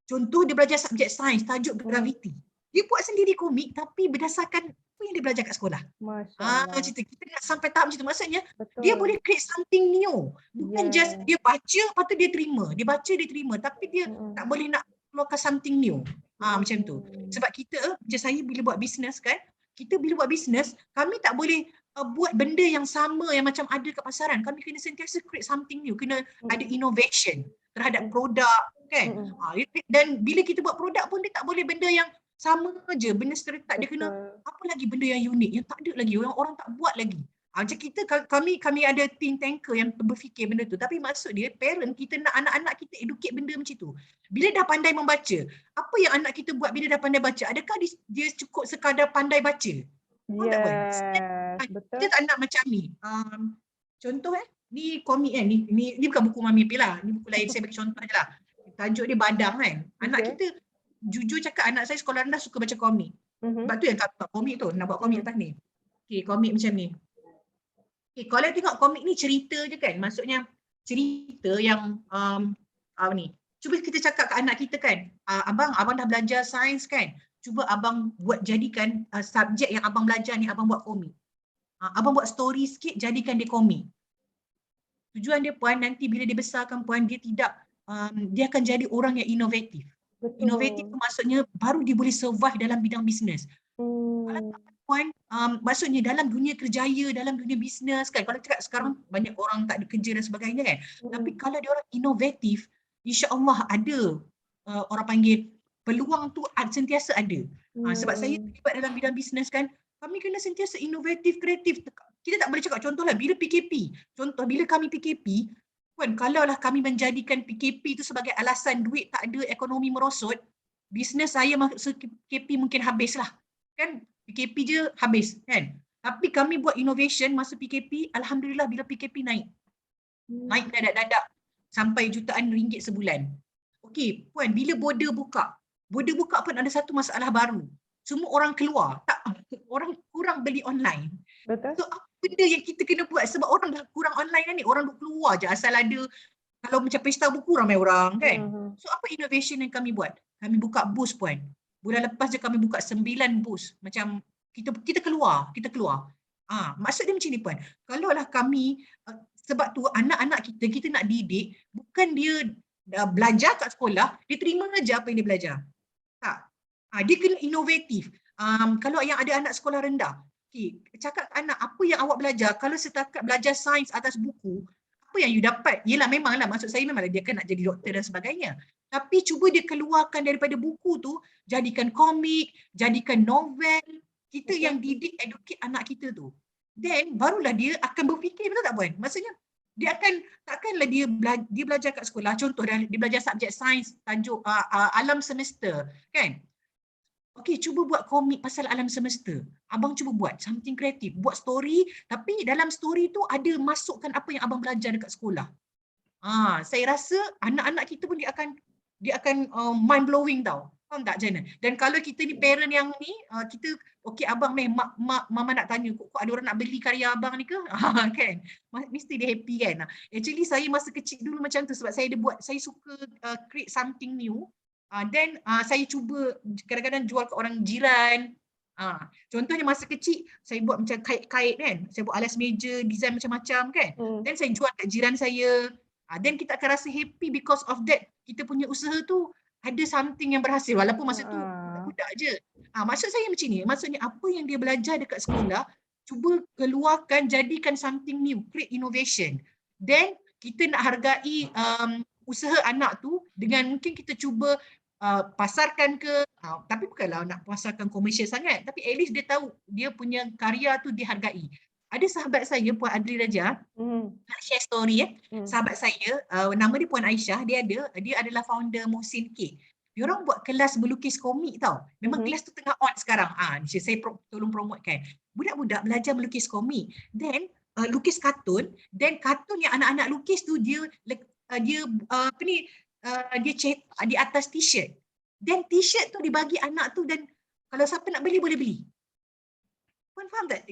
Contoh dia belajar subjek sains, tajuk graviti. Dia buat sendiri komik tapi berdasarkan apa yang dia belajar kat sekolah. Macam tu. Kita nak sampai tahap macam tu. Maksudnya dia boleh create something new. Bukan just dia baca, lepas tu dia terima. Dia baca, dia terima. Tapi dia tak boleh nak keluarkan something new. Macam tu. Sebab kita, macam saya bila buat bisnes kan, kita bila buat bisnes, kami tak boleh buat benda yang sama yang macam ada kat pasaran. Kami kena sentiasa create something new. Kena ada innovation terhadap produk kan. Dan bila kita buat produk pun dia tak boleh benda yang sama je, benda stereotip. Dia kena apa lagi benda yang unik yang tak ada lagi, orang tak buat lagi. Macam kita, kami ada think tanker yang berfikir benda tu. Tapi maksud dia, parent kita nak anak-anak kita educate benda macam tu. Bila dah pandai membaca, apa yang anak kita buat bila dah pandai baca? Adakah dia cukup sekadar pandai baca? Kita tak nak macam ni. Contoh ni komik kan, ni bukan buku Mami P lah. Ni buku lain, saya bagi contoh je lah. Tajuk dia Badang kan. Anak kita jujur cakap anak saya sekolah rendah suka baca komik. Sebab tu yang tak buat komik tu, nak buat komik lepas ni. Okay, komik macam ni. Okay, kalau tengok komik ni cerita je kan, maksudnya cerita yang ni. Cuba kita cakap ke anak kita kan, abang dah belajar sains kan, cuba abang buat jadikan subjek yang abang belajar ni abang buat komik. Abang buat story sikit, jadikan dia komik. Tujuan dia puan, nanti bila dia besarkan puan, dia tidak, dia akan jadi orang yang inovatif. Betul. Inovatif tu maksudnya baru dia boleh survive dalam bidang bisnes. Kalau tak puan, maksudnya dalam dunia kerjaya, dalam dunia bisnes kan, kalau cakap sekarang banyak orang tak ada kerja dan sebagainya kan. Tapi kalau dia orang inovatif, insya-Allah ada orang panggil peluang tu sentiasa ada. Sebab saya terlibat dalam bidang bisnes kan, kami kena sentiasa inovatif, kreatif. Kita tak boleh cakap contohlah bila PKP. Contoh bila kami PKP, puan, kalaulah kami menjadikan PKP itu sebagai alasan duit tak ada, ekonomi merosot, bisnes saya masa PKP mungkin habislah. Kan PKP je habis kan. Tapi kami buat innovation masa PKP, alhamdulillah bila PKP naik. Naik dadak-dadak sampai jutaan ringgit sebulan. Okey, puan, bila border buka pun ada satu masalah baru. Semua orang keluar, orang kurang beli online. Betul. So apa benda yang kita kena buat sebab orang dah kurang online ni, orang dah keluar je asal ada. Kalau macam pesta buku ramai orang kan. So apa innovation yang kami buat? Kami buka booth puan. Bulan lepas je kami buka 9 booth. Macam kita keluar. Maksud dia macam ni puan. Kalaulah kami, sebab tu anak-anak kita nak didik, bukan dia belajar kat sekolah, dia terima aja apa yang dia belajar. Tak. Dia kena inovatif. Kalau yang ada anak sekolah rendah, okay, cakap anak apa yang awak belajar, kalau setakat belajar sains atas buku, apa yang you dapat? Yelah memanglah, maksud saya memanglah dia kan nak jadi doktor dan sebagainya. Tapi cuba dia keluarkan daripada buku tu, jadikan komik, jadikan novel. Kita yang didik, educate anak kita tu. Then barulah dia akan berfikir, betul tak puan? Maksudnya dia akan, takkanlah dia belajar kat sekolah, contoh dia belajar subjek sains tajuk alam semesta kan. Okey, cuba buat komik pasal alam semesta. Abang cuba buat something kreatif, buat story, tapi dalam story tu ada masukkan apa yang abang belajar dekat sekolah. Saya rasa anak-anak kita pun dia akan mind blowing tau. Faham tak macam mana? Dan kalau kita ni parent yang ni, kita okey abang mama nak tanya, kok ada orang nak beli karya abang ni ke? Kan? Mesti dia happy kan? Actually saya masa kecil dulu macam tu sebab saya suka create something new. Then saya cuba kadang-kadang jual ke orang jiran. Contohnya masa kecil saya buat macam kait-kait kan. Saya buat alas meja, design macam-macam kan. Then saya jual kat jiran saya. Then kita akan rasa happy because of that. Kita punya usaha tu ada something yang berhasil walaupun masa tu budak je. Maksud saya macam ni. Maksudnya apa yang dia belajar dekat sekolah, cuba keluarkan, jadikan something new, create innovation. Then kita nak hargai usaha anak tu dengan mungkin kita cuba pasarkan ke, tapi bukanlah nak pasarkan komersial sangat, tapi at least dia tahu dia punya karya tu dihargai. Ada sahabat saya, Puan Adri Raja, nak share story sahabat saya, nama dia Puan Aisyah, dia adalah founder Mohsin Cake. Dia orang buat kelas melukis komik tau. Memang kelas tu tengah on sekarang. Saya tolong promotekan. Budak-budak belajar melukis komik. Then lukis kartun, then kartun yang anak-anak lukis tu dia cetak di atas t-shirt. Then t-shirt tu dibagi anak tu dan kalau siapa nak beli boleh beli. Puan faham tak?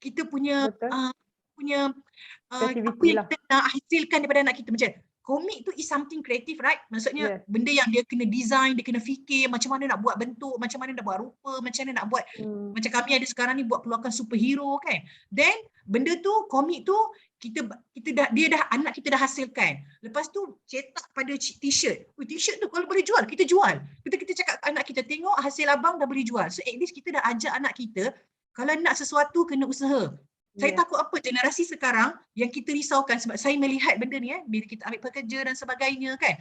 Kita punya apa yang kita nak hasilkan daripada anak kita. Macam komik tu is something creative, right? Maksudnya benda yang dia kena design, dia kena fikir macam mana nak buat bentuk, macam mana nak buat rupa, macam mana nak buat macam kami ada sekarang ni buat keluarkan superhero kan. Then benda tu, komik tu anak kita dah hasilkan. Lepas tu cetak pada t-shirt. T-shirt tu kalau boleh jual, kita jual. Kita cakap ke anak kita, tengok hasil abang dah boleh jual. So at least kita dah ajak anak kita, kalau nak sesuatu kena usaha. Saya takut apa generasi sekarang yang kita risaukan sebab saya melihat benda ni bila kita ambil pekerja dan sebagainya kan.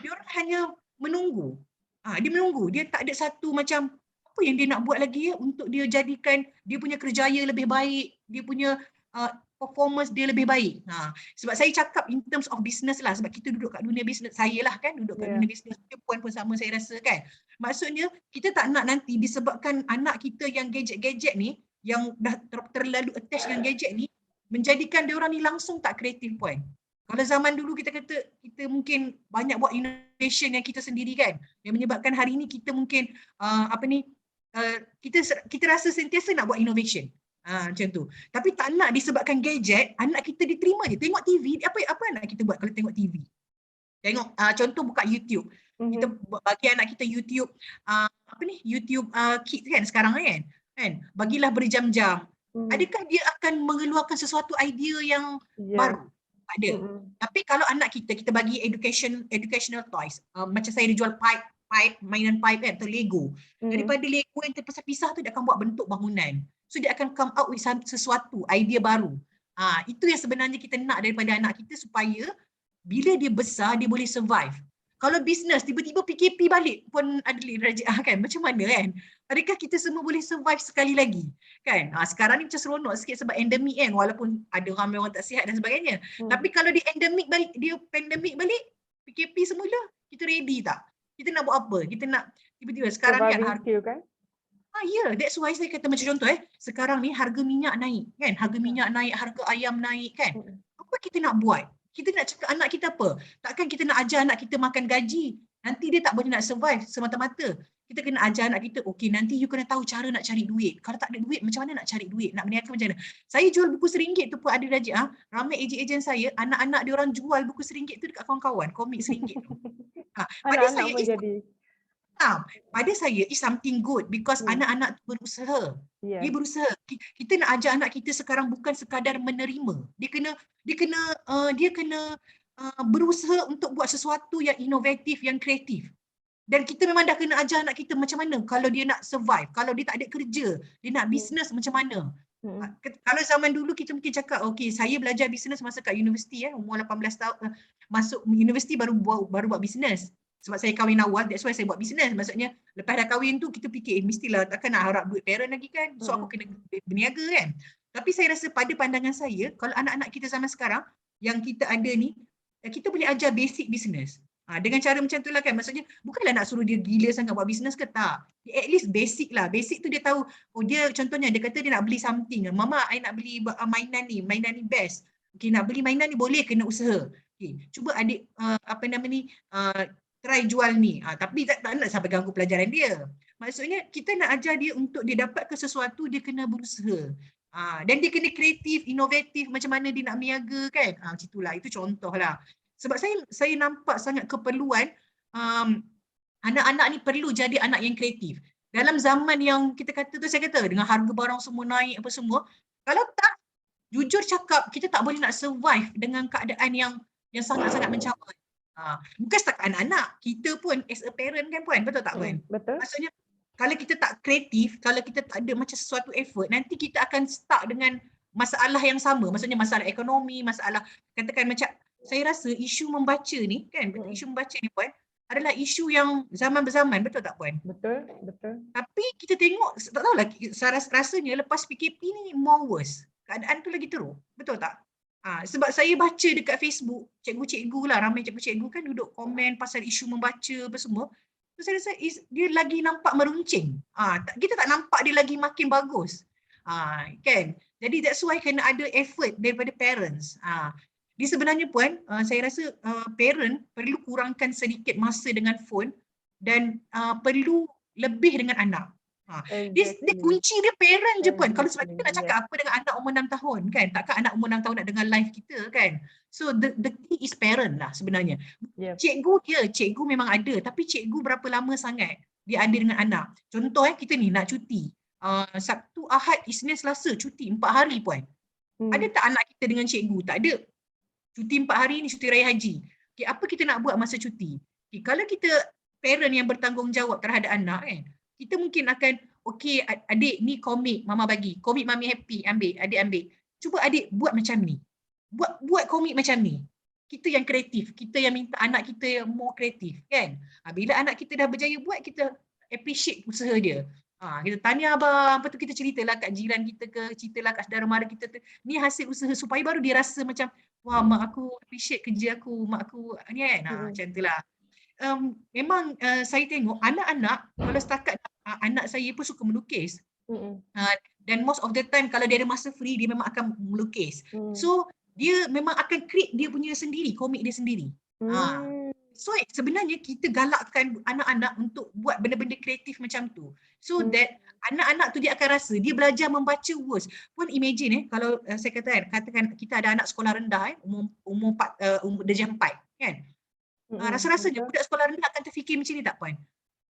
Dia orang hanya menunggu. Dia menunggu, dia tak ada satu macam apa yang dia nak buat lagi untuk dia jadikan dia punya kerjaya lebih baik, dia punya performance dia lebih baik. Sebab saya cakap in terms of business lah, sebab kita duduk kat dunia business, saya lah kan duduk kat dunia business, Puan pun sama saya rasa kan. Maksudnya kita tak nak nanti disebabkan anak kita yang gadget-gadget ni, yang dah terlalu attach dengan gadget ni, menjadikan dia orang ni langsung tak kreatif Puan. Kalau zaman dulu kita kata kita mungkin banyak buat innovation yang kita sendiri kan, yang menyebabkan hari ini kita mungkin kita rasa sentiasa nak buat innovation. Macam tu. Tapi tak nak disebabkan gadget, anak kita diterima je. Tengok TV, apa anak kita buat kalau tengok TV? Tengok contoh buka YouTube. Kita bagi anak kita YouTube YouTube Kids kan sekarang kan. Bagilah berjam-jam. Adakah dia akan mengeluarkan sesuatu idea yang baru? Tak ada. Tapi kalau anak kita bagi educational toys. Macam saya dia jual mainan pipe kan, atau Lego. Daripada Lego yang terpisah-pisah tu dia akan buat bentuk bangunan. So dia akan come out with sesuatu, idea baru. Itu yang sebenarnya kita nak daripada anak kita supaya bila dia besar dia boleh survive. Kalau bisnes tiba-tiba PKP balik pun Adli Raja kan, macam mana kan? Adakah kita semua boleh survive sekali lagi? Kan? Sekarang ni macam seronok sikit sebab endemik kan, walaupun ada orang tak sihat dan sebagainya. Tapi kalau dia pandemik balik, PKP semula, kita ready tak? Kita nak buat apa? Kita nak tiba-tiba sekarang kan harga that's why saya kata macam contoh sekarang ni harga minyak naik kan? Harga minyak naik, harga ayam naik kan? Apa kita nak buat? Kita nak cakap anak kita apa? Takkan kita nak ajar anak kita makan gaji. Nanti dia tak boleh nak survive semata-mata. Kita kena ajar anak kita, okey nanti you kena tahu cara nak cari duit. Kalau tak ada duit, macam mana nak cari duit? Nak berniaga macam mana? Saya jual buku RM1 tu pun ada Raja. Ramai ejen-ejen saya, anak-anak dia orang jual buku RM1 tu dekat kawan-kawan. Komik RM1 tu. Pada saya is something good because anak-anak berusaha. Dia berusaha. Kita nak ajar anak kita sekarang bukan sekadar menerima. Dia kena berusaha untuk buat sesuatu yang inovatif, yang kreatif. Dan kita memang dah kena ajar anak kita macam mana kalau dia nak survive, kalau dia tak ada kerja, dia nak bisnes macam mana. Kalau zaman dulu kita mungkin cakap, okey saya belajar bisnes masa kat universiti umur 18 tahun, masuk universiti baru buat bisnes. Sebab saya kahwin awal, that's why saya buat bisnes. Maksudnya lepas dah kahwin tu kita fikir mestilah takkan nak harap duit parent lagi kan. So aku kena berniaga kan. Tapi saya rasa pada pandangan saya, kalau anak-anak kita zaman sekarang yang kita ada ni, kita boleh ajar basic bisnes. Dengan cara macam tu lah kan. Maksudnya bukanlah nak suruh dia gila sangat buat bisnes ke tak. At least basic lah. Basic tu dia tahu, dia contohnya dia kata dia nak beli something. Mama, I nak beli mainan ni best. Okay, nak beli mainan ni boleh kena usaha. Okay, cuba adik try jual ni. Tapi tak nak sampai ganggu pelajaran dia. Maksudnya kita nak ajar dia untuk dia dapat ke sesuatu, dia kena berusaha. Dan dia kena kreatif, inovatif macam mana dia nak berniaga kan. Macam itulah, itu contoh lah. Sebab saya nampak sangat keperluan anak-anak ni perlu jadi anak yang kreatif. Dalam zaman yang kita kata tu, saya kata dengan harga barang semua naik apa semua, kalau tak, jujur cakap, kita tak boleh nak survive dengan keadaan yang sangat-sangat mencabar. Bukan setakat anak-anak, kita pun as a parent kan Puan, betul tak Puan? Betul. Maksudnya kalau kita tak kreatif, kalau kita tak ada macam sesuatu effort, nanti kita akan stuck dengan masalah yang sama. Maksudnya masalah ekonomi, masalah katakan macam saya rasa isu membaca ni kan, isu membaca ni Puan adalah isu yang zaman berzaman, betul tak Puan? Betul. Tapi kita tengok, tak tahulah rasanya lepas PKP ni more worse. Keadaan tu lagi teruk, betul tak? Sebab saya baca dekat Facebook, cikgu-cikgu lah, ramai cikgu-cikgu kan duduk komen pasal isu membaca apa semua. So saya rasa dia lagi nampak meruncing. Kita tak nampak dia lagi makin bagus. Kan? Jadi that's why kena ada effort daripada parents. Dia sebenarnya Puan, saya rasa parent perlu kurangkan sedikit masa dengan phone dan perlu lebih dengan anak. Dia kunci dia parent je Puan. Kalau sebab kita nak cakap apa dengan anak umur 6 tahun kan, takkan anak umur 6 tahun nak dengar live kita kan. So the key is parent lah sebenarnya. Cikgu memang ada, tapi cikgu berapa lama sangat dia ada dengan anak. Contoh kita ni nak cuti, Sabtu, Ahad, Isnin, Selasa, cuti 4 hari Puan. Ada tak anak kita dengan cikgu? Tak ada. Cuti 4 hari ni cuti raya haji. Okay, apa kita nak buat masa cuti? Okay, kalau kita parent yang bertanggungjawab terhadap anak kan, kita mungkin akan, okey adik ni komik mama bagi, komik mami happy, adik ambil. Cuba adik buat macam ni. Buat komik macam ni. Kita yang kreatif, kita yang minta anak kita yang more kreatif kan. Bila anak kita dah berjaya buat, kita appreciate usaha dia. Kita tanya abang, lepas tu kita ceritalah kat jiran kita ke, ceritalah kat saudara mara kita tu. Ni hasil usaha supaya baru dia rasa macam, wah mak aku appreciate kerja aku, mak aku ni kan. Macam itulah. Memang saya tengok anak-anak, kalau setakat anak saya pun suka melukis. Dan most of the time kalau dia ada masa free, dia memang akan melukis. So dia memang akan create dia punya sendiri, komik dia sendiri. So sebenarnya kita galakkan anak-anak untuk buat benda-benda kreatif macam tu. So that anak-anak tu dia akan rasa dia belajar membaca words. Pun imagine kalau saya katakan kita ada anak sekolah rendah umur darjah 4 kan. Rasa-rasanya budak sekolah rendah akan terfikir macam ni tak Puan?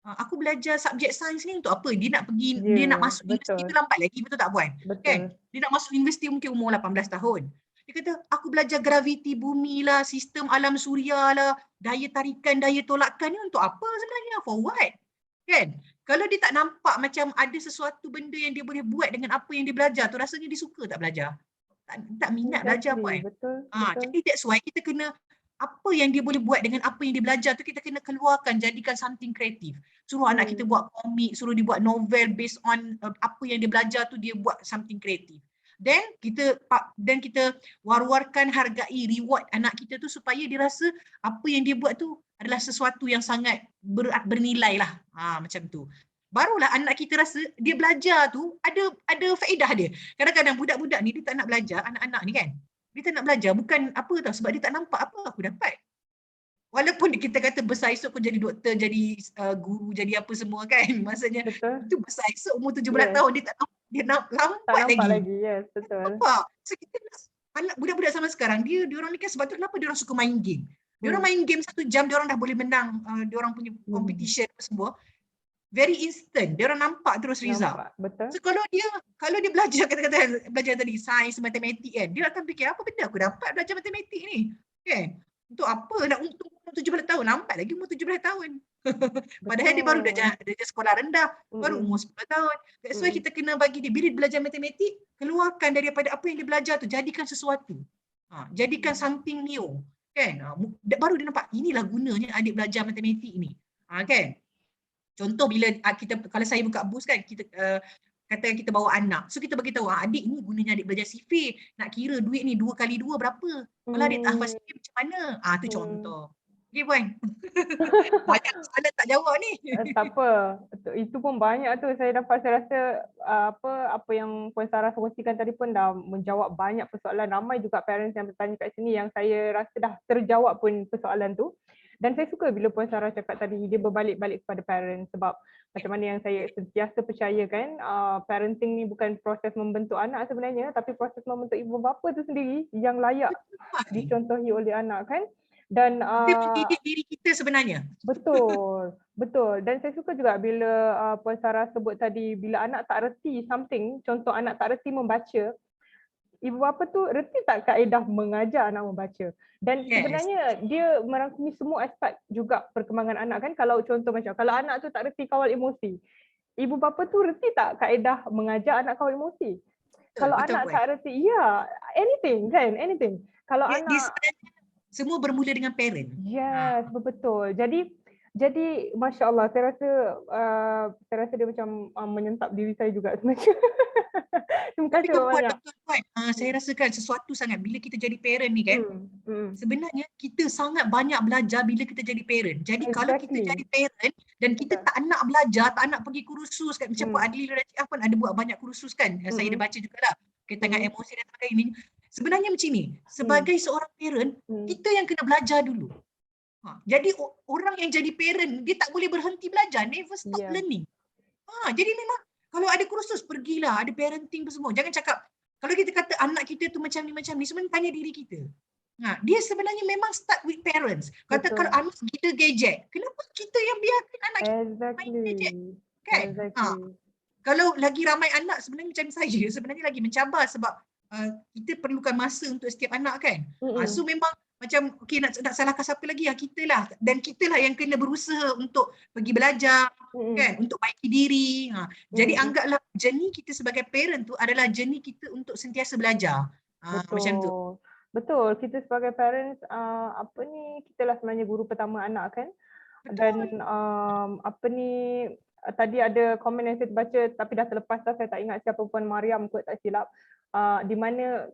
Aku belajar subjek sains ni untuk apa? Dia nak pergi, dia nak masuk universiti tu lambat lagi, betul tak Puan? Kan? Dia nak masuk universiti mungkin umur 18 tahun. Dia kata, aku belajar graviti bumi lah, sistem alam suria lah, daya tarikan, daya tolakan ni untuk apa sebenarnya? For what? Kan? Kalau dia tak nampak macam ada sesuatu benda yang dia boleh buat dengan apa yang dia belajar tu, rasanya dia suka tak belajar? Tak minat belajar Puan. Betul. Jadi that's why kita kena apa yang dia boleh buat dengan apa yang dia belajar tu kita kena keluarkan, jadikan something kreatif. Suruh anak kita buat komik, suruh dia buat novel based on apa yang dia belajar tu dia buat something kreatif. Dan kita war-warkan, hargai, reward anak kita tu supaya dia rasa apa yang dia buat tu adalah sesuatu yang sangat bernilai lah. Macam tu. Barulah anak kita rasa dia belajar tu ada faedah dia. Kadang-kadang budak-budak ni dia tak nak belajar, anak-anak ni kan. Dia tak nak belajar, bukan apa tau, sebab dia tak nampak apa aku dapat. Walaupun kita kata besar esok kau jadi doktor, jadi guru, jadi apa semua kan. Maksudnya itu besar esok umur 17 tahun dia nak lambat lagi. Yes, betul. Nampak? So kita anak budak-budak sama sekarang, dia orang ni kan sebab tu kenapa dia orang suka main game. Dia orang main game 1 jam, dia orang dah boleh menang, dia orang punya competition semua. Very instant, dia orang nampak terus result. Betul. So kalau dia belajar kata-kata belajar tadi sains, matematik kan, dia akan fikir apa benda aku dapat belajar matematik ni. Kan? Untuk apa nak untuk umur 17 tahun, lambat lagi umur 17 tahun. Padahal dia baru dah sekolah rendah, baru umur 10 tahun. That's why kita kena bagi dia, bila dia belajar matematik, keluarkan daripada apa yang dia belajar tu, jadikan sesuatu. Jadikan something new. Kan? Baru dia nampak, inilah gunanya adik belajar matematik ni. Kan? Contoh bila kalau saya buka bus kan, kita katakan kita bawa anak. So kita bagi tahu, adik ni gunanya adik belajar sifir. Nak kira duit ni 2 kali 2 berapa? Kalau adik tak hafal sifir macam mana? Tu contoh. Okay Puan. Banyak soalan tak jawab ni. Tak apa. Itu pun banyak tu saya dapat. Saya rasa apa yang Puan Sarah kongsikan tadi pun dah menjawab banyak persoalan. Ramai juga parents yang bertanya kat sini yang saya rasa dah terjawab pun persoalan tu. Dan saya suka bila Puan Sarah cakap tadi, dia berbalik-balik kepada parents sebab macam mana yang saya sentiasa percaya kan, parenting ni bukan proses membentuk anak sebenarnya, tapi proses membentuk ibu bapa tu sendiri yang layak dicontohi oleh anak kan. Dan kita mendidik diri kita sebenarnya. Betul. Dan saya suka juga bila Puan Sarah sebut tadi, bila anak tak reti something, contoh anak tak reti membaca, ibu bapa tu reti tak kaedah mengajar anak membaca. Dan sebenarnya dia merangkumi semua aspek juga perkembangan anak kan. Kalau contoh macam kalau anak tu tak reti kawal emosi, ibu bapa tu reti tak kaedah mengajar anak kawal emosi. Kalau anak tak reti, anything. Kalau anak semua bermula dengan parent. Yes, betul. Jadi Masya Allah, saya rasa dia macam menyentap diri saya juga sebenarnya. Terima kasih banyak. Saya rasakan sesuatu sangat bila kita jadi parent ni kan. Sebenarnya kita sangat banyak belajar bila kita jadi parent. Jadi kalau kita jadi parent dan kita tak nak belajar, tak nak pergi kursus kan, macam Puan Adli Rajah pun ada buat banyak kursus kan. Saya dah baca jugalah berkaitan dengan emosi dan sebagainya. Sebenarnya macam ni, sebagai seorang parent, kita yang kena belajar dulu. Jadi orang yang jadi parent, dia tak boleh berhenti belajar, never stop learning. Jadi memang kalau ada kursus, pergilah, ada parenting semua. Jangan cakap, kalau kita kata anak kita tu macam ni, sebenarnya tanya diri kita. Dia sebenarnya memang start with parents. Kata kalau anak gila gadget, kenapa kita yang biarkan anak kita main gadget? Kan? Kalau lagi ramai anak, sebenarnya macam saya, sebenarnya lagi mencabar sebab kita perlukan masa untuk setiap anak kan. So memang macam nak salahkan siapa lagi, kita lah. Dan kita lah yang kena berusaha untuk pergi belajar kan, untuk baiki diri. Jadi anggaplah journey kita sebagai parent tu adalah journey kita untuk sentiasa belajar. Macam tu. Betul, kita sebagai parents kita lah sebenarnya guru pertama anak kan. Dan tadi ada komen yang saya baca tapi dah terlepas dah, saya tak ingat siapa, Puan Mariam kot tak silap, di mana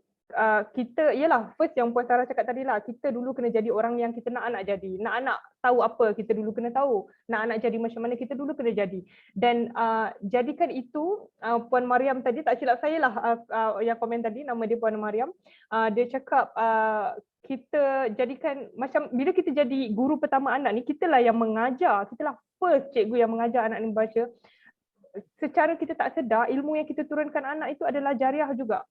kita, yelah, first yang Puan Sarah cakap tadi lah, kita dulu kena jadi orang yang kita nak anak jadi. Nak anak tahu apa, kita dulu kena tahu. Nak anak jadi macam mana, kita dulu kena jadi. Dan jadikan itu, Puan Mariam tadi, tak silap saya lah yang komen tadi, nama dia Puan Mariam, dia cakap kita jadikan, macam bila kita jadi guru pertama anak ni, kita lah yang mengajar, kita lah first cikgu yang mengajar anak ni membaca. Secara kita tak sedar, ilmu yang kita turunkan anak itu adalah jariah juga.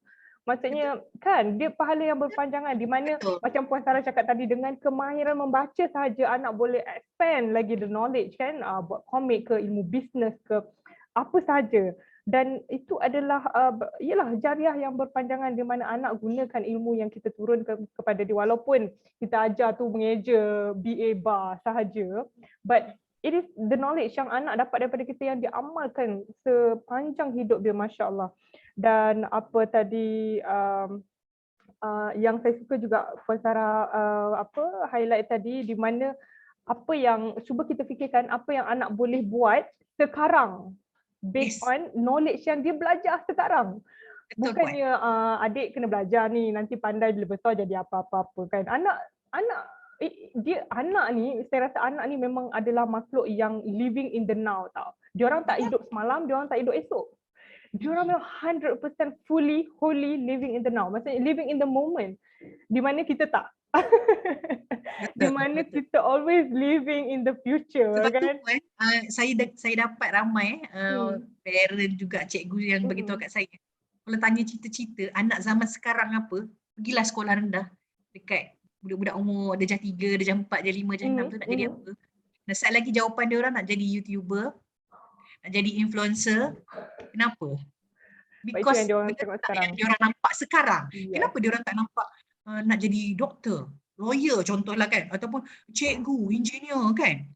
Maksudnya kan, dia pahala yang berpanjangan, di mana Betul. macam Puan Sarah cakap tadi, dengan kemahiran membaca sahaja anak boleh expand lagi the knowledge kan, buat komik ke, ilmu bisnes ke, apa sahaja. Dan itu adalah ialah jariah yang berpanjangan, di mana anak gunakan ilmu yang kita turunkan kepada dia, walaupun kita ajar tu mengeja BA bar sahaja, but it is the knowledge yang anak dapat daripada kita yang diamalkan sepanjang hidup dia, Masya Allah. Dan apa tadi yang saya suka juga Puan Sarah highlight tadi, di mana apa yang cuba kita fikirkan, apa yang anak boleh buat sekarang based on knowledge yang dia belajar sekarang. Betul, Bukannya adik kena belajar ni, nanti pandai bila besar jadi apa-apa kan. Anak ni, saya rasa anak ni memang adalah makhluk yang living in the now tau. Diorang tak hidup semalam, diorang tak hidup esok. Diorang memang 100% fully, wholly living in the now. Maksudnya living in the moment. Di mana kita tak. Di mana kita always living in the future. Sebab kan? tu saya dapat ramai parent juga, cikgu yang beritahu kat saya. Kalau tanya cita-cita anak zaman sekarang apa, pergilah sekolah rendah. Dekat budak-budak umur darjah 3, darjah 4, darjah 5, darjah 6 tu nak jadi apa. Dan satu lagi jawapan dia orang, nak jadi YouTuber, nak jadi influencer. Kenapa? Because yang diorang tengok sekarang. Yang diorang nampak sekarang. Kenapa diorang tak nampak nak jadi doktor, lawyer contohlah kan, ataupun cikgu, engineer kan?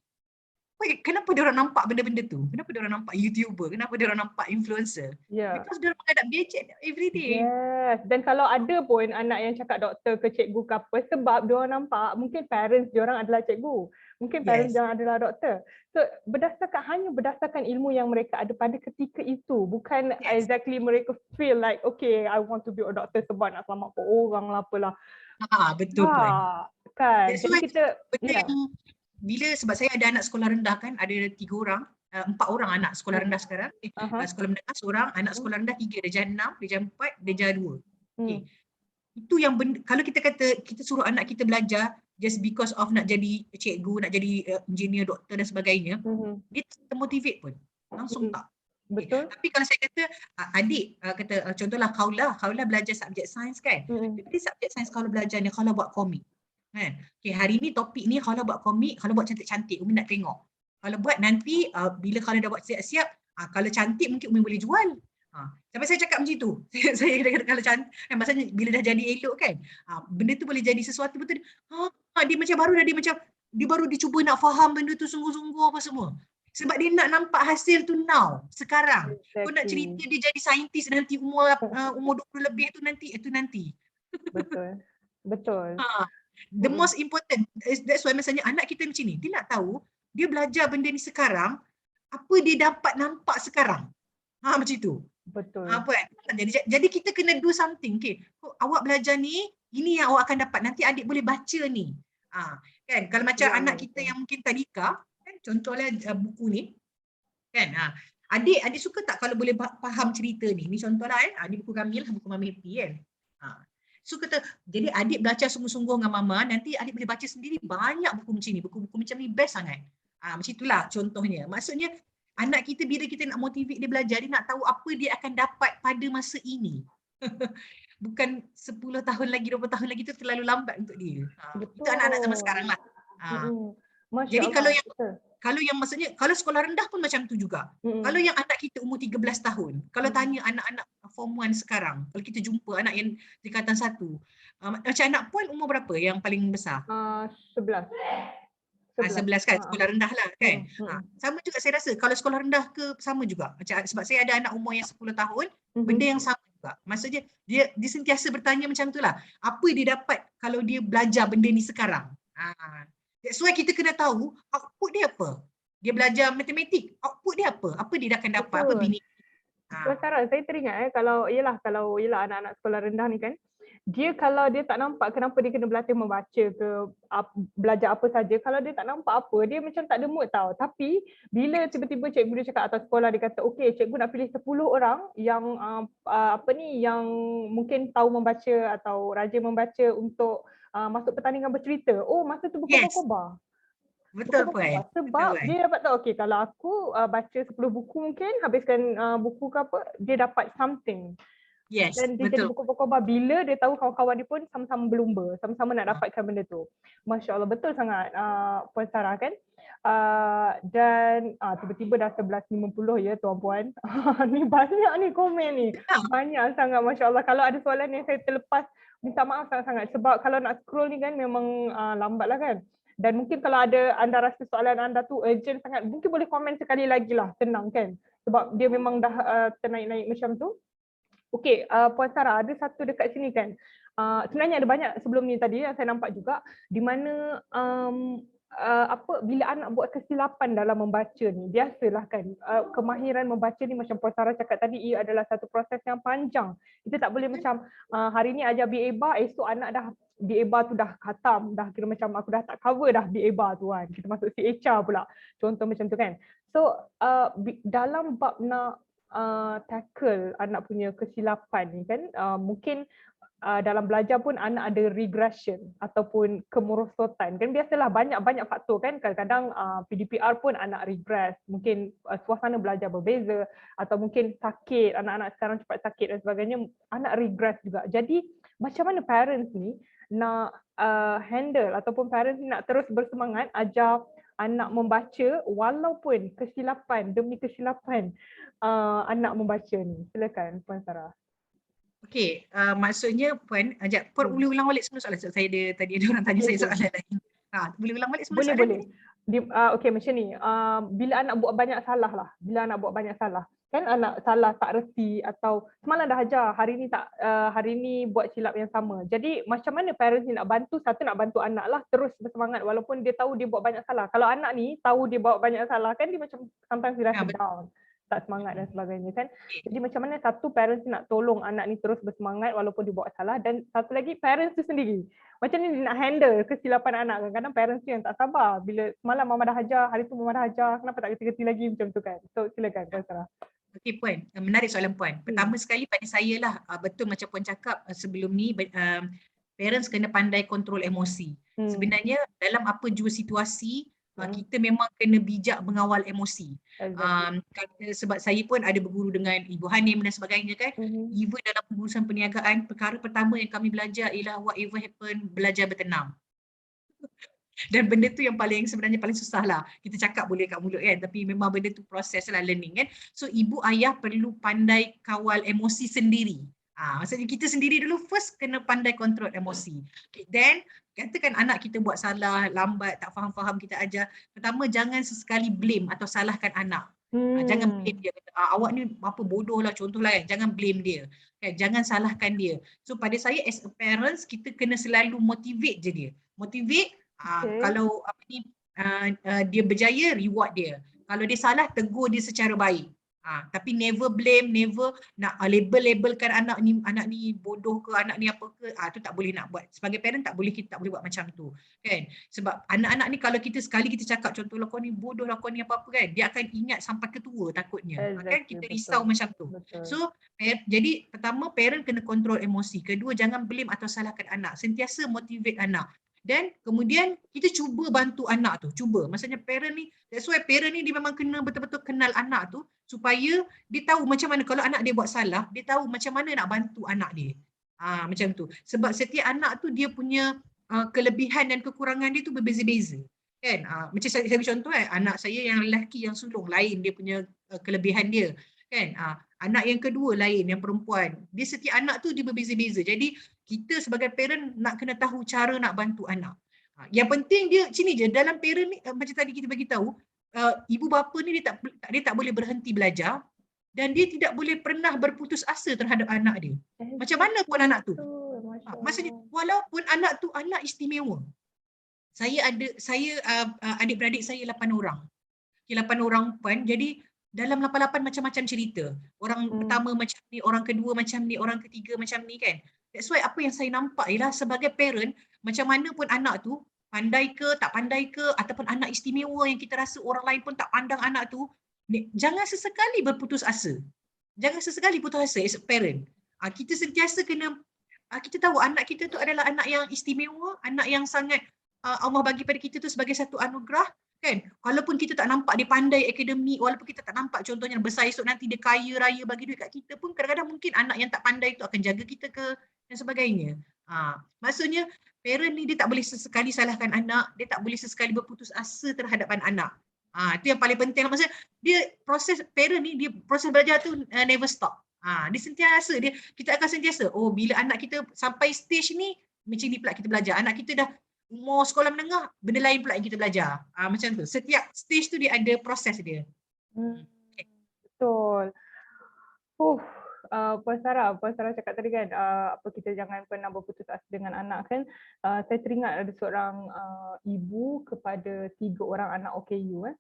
Kenapa diorang nampak benda-benda tu? Kenapa diorang nampak YouTuber? Kenapa diorang nampak influencer? Because diorang menghadap gadget every day. Yes. Dan kalau ada pun anak yang cakap doktor ke cikgu ke apa, sebab diorang nampak mungkin parents diorang adalah cikgu. Mungkin parents diorang adalah doktor. So hanya berdasarkan ilmu yang mereka ada pada ketika itu. Bukan exactly mereka feel like, okay, I want to be a doctor sebab nak selamatkan orang lah apalah. Betul Puan. Kan. Jadi kita, bila sebab saya ada anak sekolah rendah kan, ada 4 orang anak sekolah rendah sekarang. Sekolah menengah seorang, anak sekolah rendah 3, darjah 6, darjah 4, darjah 2. Okay. Itu yang kalau kita kata kita suruh anak kita belajar just because of nak jadi cikgu, nak jadi engineer, doktor dan sebagainya, dia termotivate pun. Langsung tak. Betul. Tapi kalau saya kata adik kata contohlah Kaulah belajar subjek sains kan. Jadi subjek sains kalau belajar ni, kalau buat komik. Kan? Okay, hari ni topik ni kalau buat komik, kalau buat cantik-cantik, Umi nak tengok. Kalau buat nanti bila kalau dah buat siap-siap, kalau cantik mungkin Umi boleh jual. Sampai saya cakap macam tu. Saya kata kalau cantik, maksudnya bila dah jadi elok kan, benda tu boleh jadi sesuatu betul. Dia macam dia baru dicuba nak faham benda tu sungguh-sungguh apa semua. Sebab dia nak nampak hasil tu now, sekarang. Kau nak cerita dia jadi saintis nanti umur 20 lebih tu nanti. Betul. The most important, that's why misalnya anak kita macam ni, dia nak tahu, dia belajar benda ni sekarang, apa dia dapat nampak sekarang. Macam tu. Betul. Jadi kita kena do something. Okay, awak belajar ni, ini yang awak akan dapat. Nanti adik boleh baca ni. Kan? Kalau macam anak kita yang mungkin tadika, kan? Contohlah buku ni. Kan? Adik suka tak kalau boleh faham cerita ni? Ni contohlah ni buku Kamil, buku Mami Happy kan. So kata, jadi adik belajar sungguh-sungguh dengan mama, nanti adik boleh baca sendiri banyak buku macam ni. Buku-buku macam ni best sangat. Macam itulah contohnya. Maksudnya, anak kita bila kita nak motivate dia belajar, dia nak tahu apa dia akan dapat pada masa ini. Bukan 10 tahun lagi, 20 tahun lagi tu terlalu lambat untuk dia. Itu anak-anak zaman sekarang lah. Jadi kalau yang maksudnya, kalau sekolah rendah pun macam tu juga. Kalau yang anak kita umur 13 tahun, kalau tanya anak-anak form 1 sekarang, kalau kita jumpa anak yang tingkatan 1, macam anak Puan umur berapa yang paling besar? 11 kan, sekolah rendah lah kan. Sama juga saya rasa, kalau sekolah rendah ke sama juga. Macam sebab saya ada anak umur yang 10 tahun, benda yang sama juga. Maksudnya dia sentiasa bertanya macam tu lah. Apa dia dapat kalau dia belajar benda ni sekarang? That's why kita kena tahu output dia apa. Dia belajar matematik, output dia apa? Apa dia akan dapat? Apa bini? Sarah, saya teringat kalau anak-anak sekolah rendah ni kan, Dia kalau dia tak nampak kenapa dia kena berlatih membaca ke belajar apa saja, kalau dia tak nampak apa, dia macam tak ada mood tau. Tapi bila tiba-tiba cikgu dia cakap atas sekolah, dia kata okey, cikgu nak pilih 10 orang yang yang mungkin tahu membaca atau rajin membaca untuk masuk pertandingan bercerita. Oh, masa tu Yes, berkobar-kobar. betul Puan. Berkobar-kobar Betul sebab Puan. dia dapat tahu okey, kalau aku baca 10 buku mungkin habiskan buku ke apa, dia dapat something. Yes, Dan dia jadi betul. berkobar-kobar bila dia tahu kawan-kawan dia pun sama-sama berlumba, sama-sama nak dapatkan benda tu. Masya Allah, betul sangat Puan Sarah kan. Dan tiba-tiba dah 11.50 ya tuan-puan. Ni banyak ni komen ni. Ah, Banyak sangat Masya Allah. Kalau ada soalan yang saya terlepas, minta maaf sangat-sangat. Sebab kalau nak scroll ni kan memang lambat lah kan. Dan mungkin kalau ada anda rasa soalan anda tu urgent sangat, mungkin boleh komen sekali lagi lah, tenang kan. Sebab dia memang dah ternaik-naik macam tu. Okey, Puan Sarah, ada satu dekat sini kan. Sebenarnya ada banyak sebelum ni tadi yang saya nampak juga di mana bila anak buat kesilapan dalam membaca ni, biasalah kan kemahiran membaca ni macam Puan Sarah cakap tadi, ia adalah satu proses yang panjang. Kita tak boleh macam hari ni ajar B-EBA, esok anak dah B-EBA tu dah khatam, dah kira macam aku dah tak cover dah B-EBA tu kan. Kita masuk CHR pula. Contoh macam tu kan. So dalam bab nak tackle anak punya kesilapan ni kan, mungkin dalam belajar pun anak ada regression ataupun kemerosotan kan, biasalah banyak faktor kan. Kadang-kadang PDPR pun anak regress, mungkin suasana belajar berbeza, atau mungkin sakit, anak-anak sekarang cepat sakit dan sebagainya, anak regress juga. Jadi macam mana parents ni nak handle, ataupun parents ni nak terus bersemangat ajar anak membaca walaupun kesilapan demi kesilapan anak membaca ni. Silakan Puan Sarah. okey, maksudnya Puan, Puan boleh ulang balik semua soalan saya tadi ada orang tanya saya Okey. soalan lain. Boleh ulang balik semua Boleh, soalan boleh. Okey, macam ni. Bila anak buat banyak salah lah. Bila anak buat banyak salah. Kan anak salah tak reti atau semalam dah ajar, hari ni buat silap yang sama. Jadi macam mana parents ni nak bantu, satu nak bantu anak lah terus bersemangat walaupun dia tahu dia buat banyak salah. Kalau anak ni tahu dia buat banyak salah kan, dia macam sometimes dia rasa betul. down, tak semangat dan sebagainya kan. Okey. Jadi macam mana satu parents ni nak tolong anak ni terus bersemangat walaupun dia buat salah, dan satu lagi parents tu sendiri. Macam ni dia nak handle kesilapan anak. Kadang-kadang parents tu yang tak sabar. Bila semalam mama dah ajar, hari tu mama dah ajar, kenapa tak kerti-kerti lagi macam tu kan. So silakan Puan Sarah. Okey Puan, menarik soalan Puan. Pertama sekali pada saya lah, betul macam Puan cakap sebelum ni, parents kena pandai kontrol emosi. Sebenarnya dalam apa jua situasi, kita memang kena bijak mengawal emosi. Sebab saya pun ada berguru dengan Ibu Hanim dan sebagainya kan. Even dalam pengurusan perniagaan, perkara pertama yang kami belajar ialah whatever happen, belajar bertenang. Dan benda tu yang sebenarnya paling susah lah. Kita cakap boleh kat mulut kan, tapi memang benda tu proses lah, learning kan. So ibu ayah perlu pandai kawal emosi sendiri. Maksudnya kita sendiri dulu first kena pandai kontrol emosi. Okay, then katakan anak kita buat salah, lambat, tak faham-faham kita ajar. Pertama, jangan sesekali blame atau salahkan anak. Jangan blame dia. Awak ni apa bodoh lah, contohlah kan. Jangan blame dia. Okay, jangan salahkan dia. So pada saya as a parents, kita kena selalu motivate je dia. Motivate. Kalau dia berjaya, reward dia. Kalau dia salah, tegur dia secara baik. Tapi never blame, never nak label-labelkan anak ni bodoh ke, anak ni apa ke, tu tak boleh nak buat. Sebagai parent kita tak boleh buat macam tu. Kan? Sebab anak-anak ni kalau kita sekali kita cakap contohlah kau ni bodoh lah, kau ni apa-apa kan, dia akan ingat sampai ketua takutnya. Kan kita risau macam tu. So jadi pertama parent kena kontrol emosi. Kedua, jangan blame atau salahkan anak. Sentiasa motivate anak. Dan kemudian kita cuba bantu anak tu, maksudnya parent ni, that's why parent ni dia memang kena betul-betul kenal anak tu supaya dia tahu macam mana kalau anak dia buat salah, dia tahu macam mana nak bantu anak dia. Macam tu. Sebab setiap anak tu dia punya kelebihan dan kekurangan dia tu berbeza-beza. Kan? Macam saya bagi contoh anak saya yang lelaki yang sulung lain dia punya kelebihan dia. Kan? Anak yang kedua lain, yang perempuan. Dia setiap anak tu dia berbeza-beza. Jadi kita sebagai parent nak kena tahu cara nak bantu anak. Yang penting dia sini je dalam parent ni, macam tadi kita bagi tahu, ibu bapa ni dia tak boleh berhenti belajar dan dia tidak boleh pernah berputus asa terhadap anak dia. Macam mana pun anak tu. Maksudnya walaupun anak tu anak istimewa. Saya adik-beradik saya 8 orang. 8 orang Puan. Jadi dalam 88 macam-macam cerita. Orang pertama macam ni, orang kedua macam ni, orang ketiga macam ni kan. That's why apa yang saya nampak ialah sebagai parent, macam mana pun anak tu, pandai ke, tak pandai ke, ataupun anak istimewa yang kita rasa orang lain pun tak pandang anak tu, jangan sesekali berputus asa. Jangan sesekali putus asa as a parent. Kita sentiasa kena, kita tahu anak kita tu adalah anak yang istimewa, anak yang sangat Allah bagi pada kita tu sebagai satu anugerah, kan? Walaupun kita tak nampak dia pandai akademik, walaupun kita tak nampak contohnya besar esok nanti dia kaya raya bagi duit kat kita pun, kadang-kadang mungkin anak yang tak pandai tu akan jaga kita ke dan sebagainya. Maksudnya parent ni dia tak boleh sesekali salahkan anak, dia tak boleh sesekali berputus asa terhadap anak. Itu yang paling penting. Maksudnya dia proses parent ni, dia proses belajar tu never stop. Dia sentiasa, kita akan sentiasa, oh bila anak kita sampai stage ni, macam ni pula kita belajar. Anak kita dah umur sekolah menengah, benda lain pula yang kita belajar. Macam tu. Setiap stage tu dia ada proses dia. Betul. Puan Sarah cakap tadi kan, apa kita jangan pernah berputus asa dengan anak kan. Saya teringat ada seorang ibu kepada 3 orang anak OKU.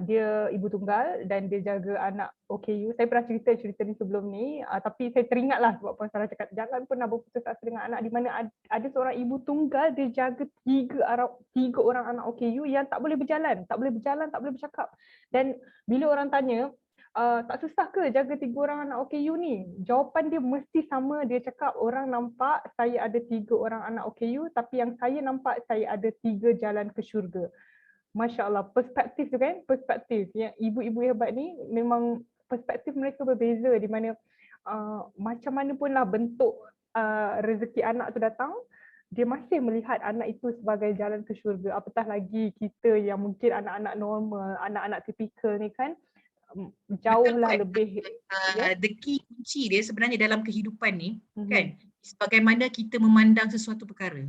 Dia ibu tunggal dan dia jaga anak OKU. Saya pernah cerita ni sebelum ni, tapi saya teringatlah sebab Puan Sarah cakap jangan pernah berputus asa dengan anak, di mana ada seorang ibu tunggal, dia jaga 3 orang anak OKU yang tak boleh berjalan, tak boleh bercakap. Dan bila orang tanya, tak susah ke jaga 3 orang anak OKU ni? Jawapan dia mesti sama. Dia cakap, orang nampak saya ada 3 orang anak OKU, tapi yang saya nampak saya ada 3 jalan ke syurga. Masya Allah, perspektif tu kan, perspektif. Yang ibu-ibu hebat ni memang perspektif mereka berbeza, di mana macam mana pun lah bentuk rezeki anak tu datang, dia masih melihat anak itu sebagai jalan ke syurga. Apatah lagi kita yang mungkin anak-anak normal, anak-anak tipikal ni kan, jauhlah lebih. The key kunci dia sebenarnya dalam kehidupan ni, kan, sebagaimana kita memandang sesuatu perkara.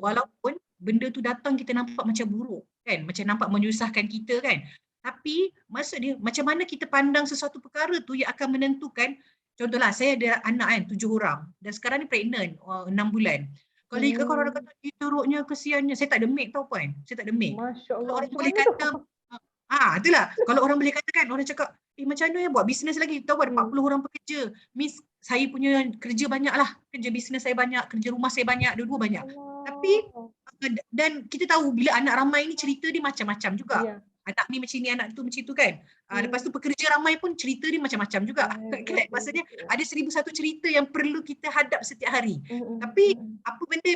Walaupun benda tu datang kita nampak macam buruk, kan, macam nampak menyusahkan kita kan, tapi maksud dia macam mana kita pandang sesuatu perkara tu yang akan menentukan. Contohlah saya ada anak kan 7 orang dan sekarang ni pregnant 6 bulan. Kalau orang kata teruknya, kesiannya, saya tak demik tau puan, saya tak demik. Masya Allah, orang boleh kata itulah, kalau orang boleh katakan, orang cakap macam mana yang buat bisnes lagi, tahu ada 40 orang pekerja, miss saya punya kerja banyak lah, kerja bisnes saya banyak, kerja rumah saya banyak, dua-dua banyak. Tapi dan kita tahu bila anak ramai ni cerita dia macam-macam juga. Anak ni macam ni, anak tu macam tu kan. Lepas tu pekerja ramai pun cerita dia macam-macam juga. Kan? Maksudnya ada 1001 cerita yang perlu kita hadap setiap hari. Tapi apa benda,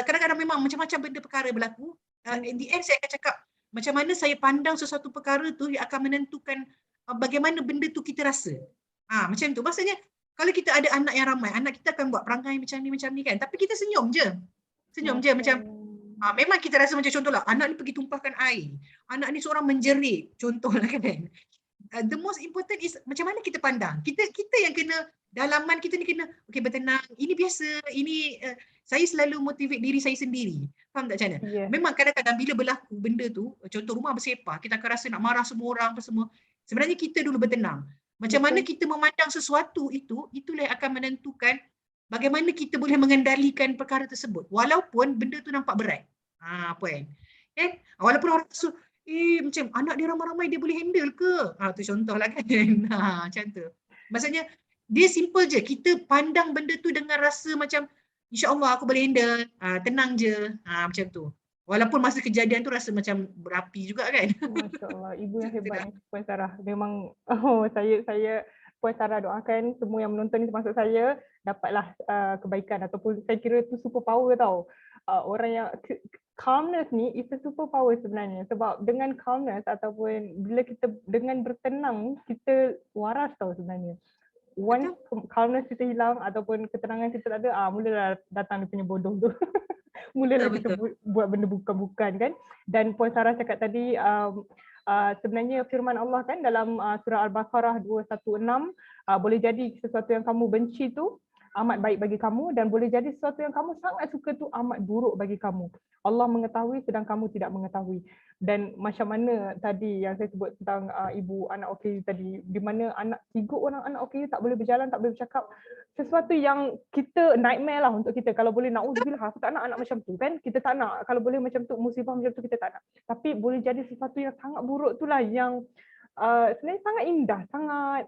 kadang-kadang memang macam-macam benda perkara berlaku. In the end saya akan cakap, macam mana saya pandang sesuatu perkara tu yang akan menentukan bagaimana benda tu kita rasa. Macam tu. Maksudnya kalau kita ada anak yang ramai, anak kita akan buat perangai macam ni kan. Tapi kita senyum je. Macam memang kita rasa macam contohlah, anak ni pergi tumpahkan air. Anak ni seorang menjerit, contohlah kan. The most important is macam mana kita pandang. Kita yang kena, dalaman kita ni kena, okey bertenang, ini biasa, ini saya selalu motivate diri saya sendiri. Faham tak macam mana? Memang kadang-kadang bila berlaku benda tu, contoh rumah bersepah, kita akan rasa nak marah semua orang apa semua. Sebenarnya kita dulu bertenang. Macam mana kita memandang sesuatu itu, itulah yang akan menentukan bagaimana kita boleh mengendalikan perkara tersebut. Walaupun benda tu nampak berat. Puan. Walaupun orang rasa, macam anak dia ramai-ramai dia boleh handle ke? Tu contohlah kan. Macam tu. Maksudnya dia simple je. Kita pandang benda tu dengan rasa macam insya-Allah aku boleh handle. Tenang je. Macam tu. Walaupun masa kejadian tu rasa macam berapi juga kan. Masya-Allah, ibu yang hebat ni Puan Sarah. Memang saya Puan Sarah doakan semua yang menonton ni termasuk saya dapatlah kebaikan, ataupun saya kira tu super power tau. Orang yang calmness ni is a super power sebenarnya, sebab dengan calmness ataupun bila kita dengan bertenang kita waras tau sebenarnya. Once calmness kita hilang ataupun ketenangan kita tak ada, mulalah datang dia punya bodoh tu. Mulalah kita buat benda bukan-bukan kan. Dan Puan Sarah cakap tadi, sebenarnya firman Allah kan dalam surah Al-Baqarah 216, boleh jadi sesuatu yang kamu benci tu amat baik bagi kamu, dan boleh jadi sesuatu yang kamu sangat suka tu amat buruk bagi kamu. Allah mengetahui sedang kamu tidak mengetahui. Dan macam mana tadi yang saya sebut tentang ibu anak OKU tadi, di mana 3 orang anak OKU tak boleh berjalan, tak boleh bercakap, sesuatu yang kita nightmare lah untuk kita. Kalau boleh na'udzubillah, aku tak nak anak macam tu kan, kita tak nak. Kalau boleh macam tu, musibah macam tu kita tak nak. Tapi boleh jadi sesuatu yang sangat buruk itulah yang sebenarnya sangat indah, sangat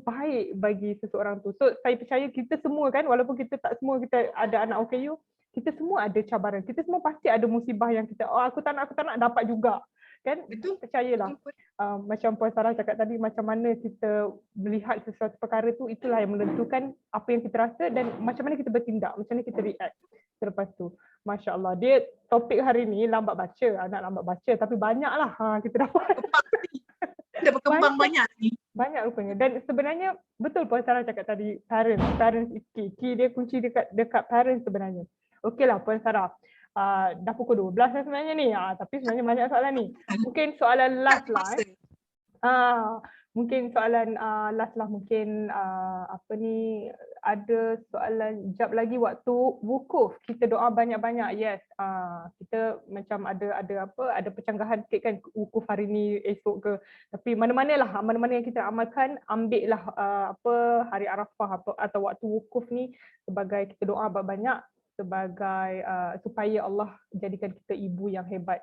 baik bagi seseorang tu. So saya percaya kita semua kan, walaupun kita tak semua kita ada anak OKU, kita semua ada cabaran. Kita semua pasti ada musibah yang kita, aku tak nak dapat juga. Kan? Betul? Percayalah. Betul. Macam Puan Sarah cakap tadi, macam mana kita melihat sesuatu perkara tu, itulah yang menentukan apa yang kita rasa dan macam mana kita bertindak, macam mana kita react selepas tu. Masya Allah. Dia topik hari ni lambat baca, anak lambat baca, tapi banyaklah kita dapat. Dah berkembang banyak ni. Banyak rupanya. Dan sebenarnya betul Puan Sarah cakap tadi, parents is key. Key dia kunci dekat parents sebenarnya. Okeylah Puan Sarah. Dah pukul 12 dah sebenarnya ni. Tapi sebenarnya banyak soalan ni. Mungkin soalan last lah. Mungkin soalan last lah, mungkin apa ni, ada soalan jap lagi waktu wukuf kita doa banyak-banyak. Yes, kita macam ada percanggahan sikit kan, wukuf hari ni esok ke, tapi mana-mana yang kita amalkan, ambil lah hari Arafah atau waktu wukuf ni sebagai kita doa banyak sebagai supaya Allah jadikan kita ibu yang hebat,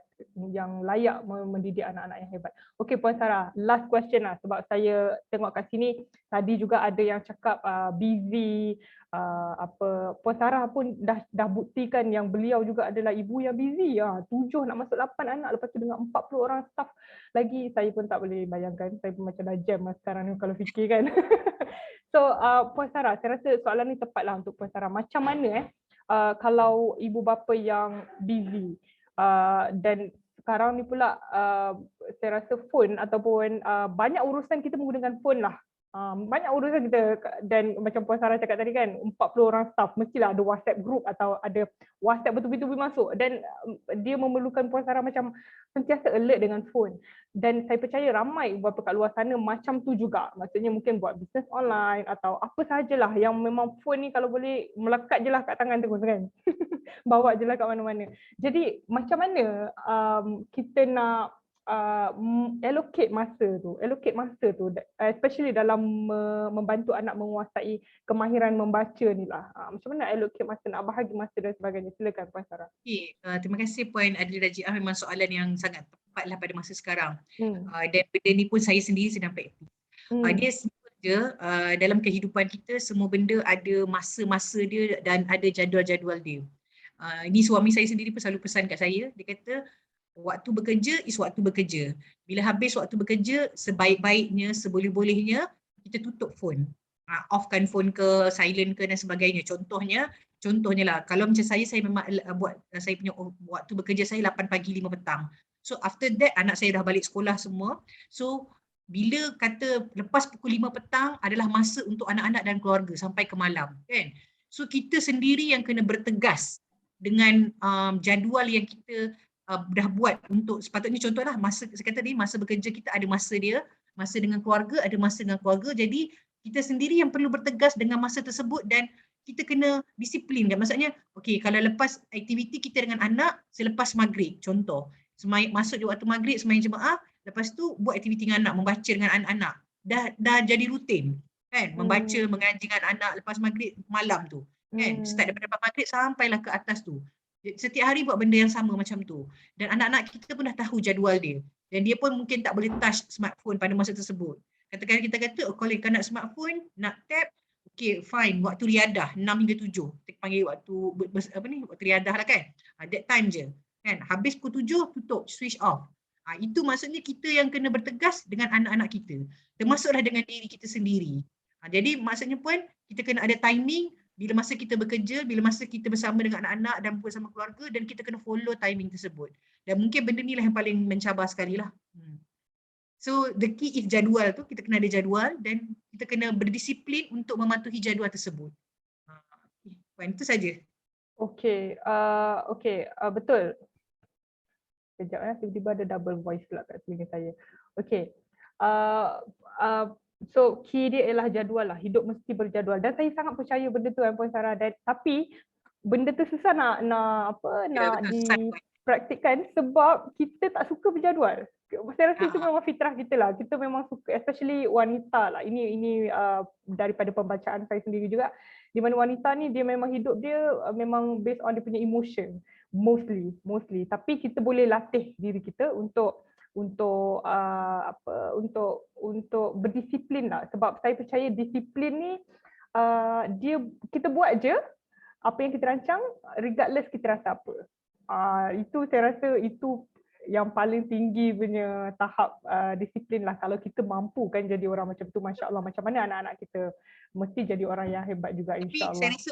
yang layak mendidik anak-anak yang hebat. Okey Puan Sarah, last question lah, sebab saya tengok kat sini tadi juga ada yang cakap busy, Puan Sarah pun dah buktikan yang beliau juga adalah ibu yang busy. 7 nak masuk 8 anak, lepas tu dengan 40 orang staff lagi, saya pun tak boleh bayangkan, saya pun macam dah jam sekarang ni kalau fikir kan. So Puan Sarah, saya rasa soalan ni tepatlah untuk Puan Sarah. Macam mana kalau ibu bapa yang busy dan sekarang ni pula saya rasa phone ataupun banyak urusan kita menggunakan phone lah. Banyak urusan kita, dan macam Puan Sarah cakap tadi kan, 40 orang staff, mestilah ada WhatsApp group atau ada WhatsApp betul-betul masuk, dan dia memerlukan Puan Sarah macam sentiasa alert dengan phone. Dan saya percaya ramai ibu bapa kat luar sana macam tu juga. Maksudnya mungkin buat bisnes online atau apa sahajalah yang memang phone ni kalau boleh melekat je lah kat tangan terus kan. Bawa je lah kat mana-mana. Jadi macam mana kita nak allocate masa tu, especially dalam membantu anak menguasai kemahiran membaca ni lah. Macam mana allocate masa, nak bahagi masa dan sebagainya. Silakan Puan Sarah. Okay. Terima kasih Puan Adli Rajiah, memang soalan yang sangat tepatlah pada masa sekarang. Dan benda ni pun saya sendiri sedang praktis. Dia simple je, dalam kehidupan kita semua benda ada masa-masa dia dan ada jadual-jadual dia. Ini suami saya sendiri pun selalu pesan kat saya, dia kata waktu bekerja is waktu bekerja. Bila habis waktu bekerja, sebaik-baiknya, seboleh-bolehnya kita tutup phone. Offkan phone ke, silent ke dan sebagainya. Contohnya lah, kalau macam saya memang buat saya punya waktu bekerja saya 8 pagi 5 petang. So after that anak saya dah balik sekolah semua. So bila kata lepas pukul 5 petang adalah masa untuk anak-anak dan keluarga sampai ke malam, kan? So kita sendiri yang kena bertegas dengan jadual yang kita dah buat untuk sepatutnya. Contohlah masa saya kata tadi, masa bekerja kita ada masa dia, masa dengan keluarga ada masa dengan keluarga. Jadi kita sendiri yang perlu bertegas dengan masa tersebut dan kita kena disiplin kan. Maksudnya okey, kalau lepas aktiviti kita dengan anak selepas maghrib, contoh masuk di waktu maghrib sembahyang jemaah, lepas tu buat aktiviti dengan anak, membaca dengan anak-anak, dah jadi rutin kan, membaca mengaji dengan anak lepas maghrib malam tu kan, start daripada maghrib sampailah ke atas tu. Setiap hari buat benda yang sama macam tu. Dan anak-anak kita pun dah tahu jadual dia. Dan dia pun mungkin tak boleh touch smartphone pada masa tersebut. Katakan kita kata, kalau kau nak smartphone, nak tab, okay fine, waktu riadah 6 hingga 7. Kita panggil waktu waktu riadah lah kan. That time je. Kan? Habis pukul 7, tutup, switch off. Itu maksudnya kita yang kena bertegas dengan anak-anak kita. Termasuklah dengan diri kita sendiri. Jadi maksudnya pun kita kena ada timing bila masa kita bekerja, bila masa kita bersama dengan anak-anak dan bersama keluarga, dan kita kena follow timing tersebut. Dan mungkin benda ni lah yang paling mencabar sekali lah. So the key is jadual tu, kita kena ada jadual dan kita kena berdisiplin untuk mematuhi jadual tersebut. Itu saja. Okey, betul. Sekejap tiba-tiba ada double voice pula kat telinga saya. Okey. So key dia ialah jadual lah, hidup mesti berjadual, dan saya sangat percaya benda tu Puan Sarah. Tapi benda tu susah nak dipraktikkan sebab kita tak suka berjadual. Saya rasa itu memang fitrah kita lah, kita memang suka, especially wanita lah. Ini daripada pembacaan saya sendiri juga, di mana wanita ni dia memang hidup dia memang based on dia punya emotion mostly. Tapi kita boleh latih diri kita untuk untuk untuk berdisiplin lah, sebab saya percaya disiplin ni kita buat je apa yang kita rancang regardless kita rasa apa. Itu saya rasa itu yang paling tinggi punya tahap disiplin lah. Kalau kita mampu kan jadi orang macam tu, Masya Allah, macam mana anak-anak kita mesti jadi orang yang hebat juga, Tapi insya saya Allah. rasa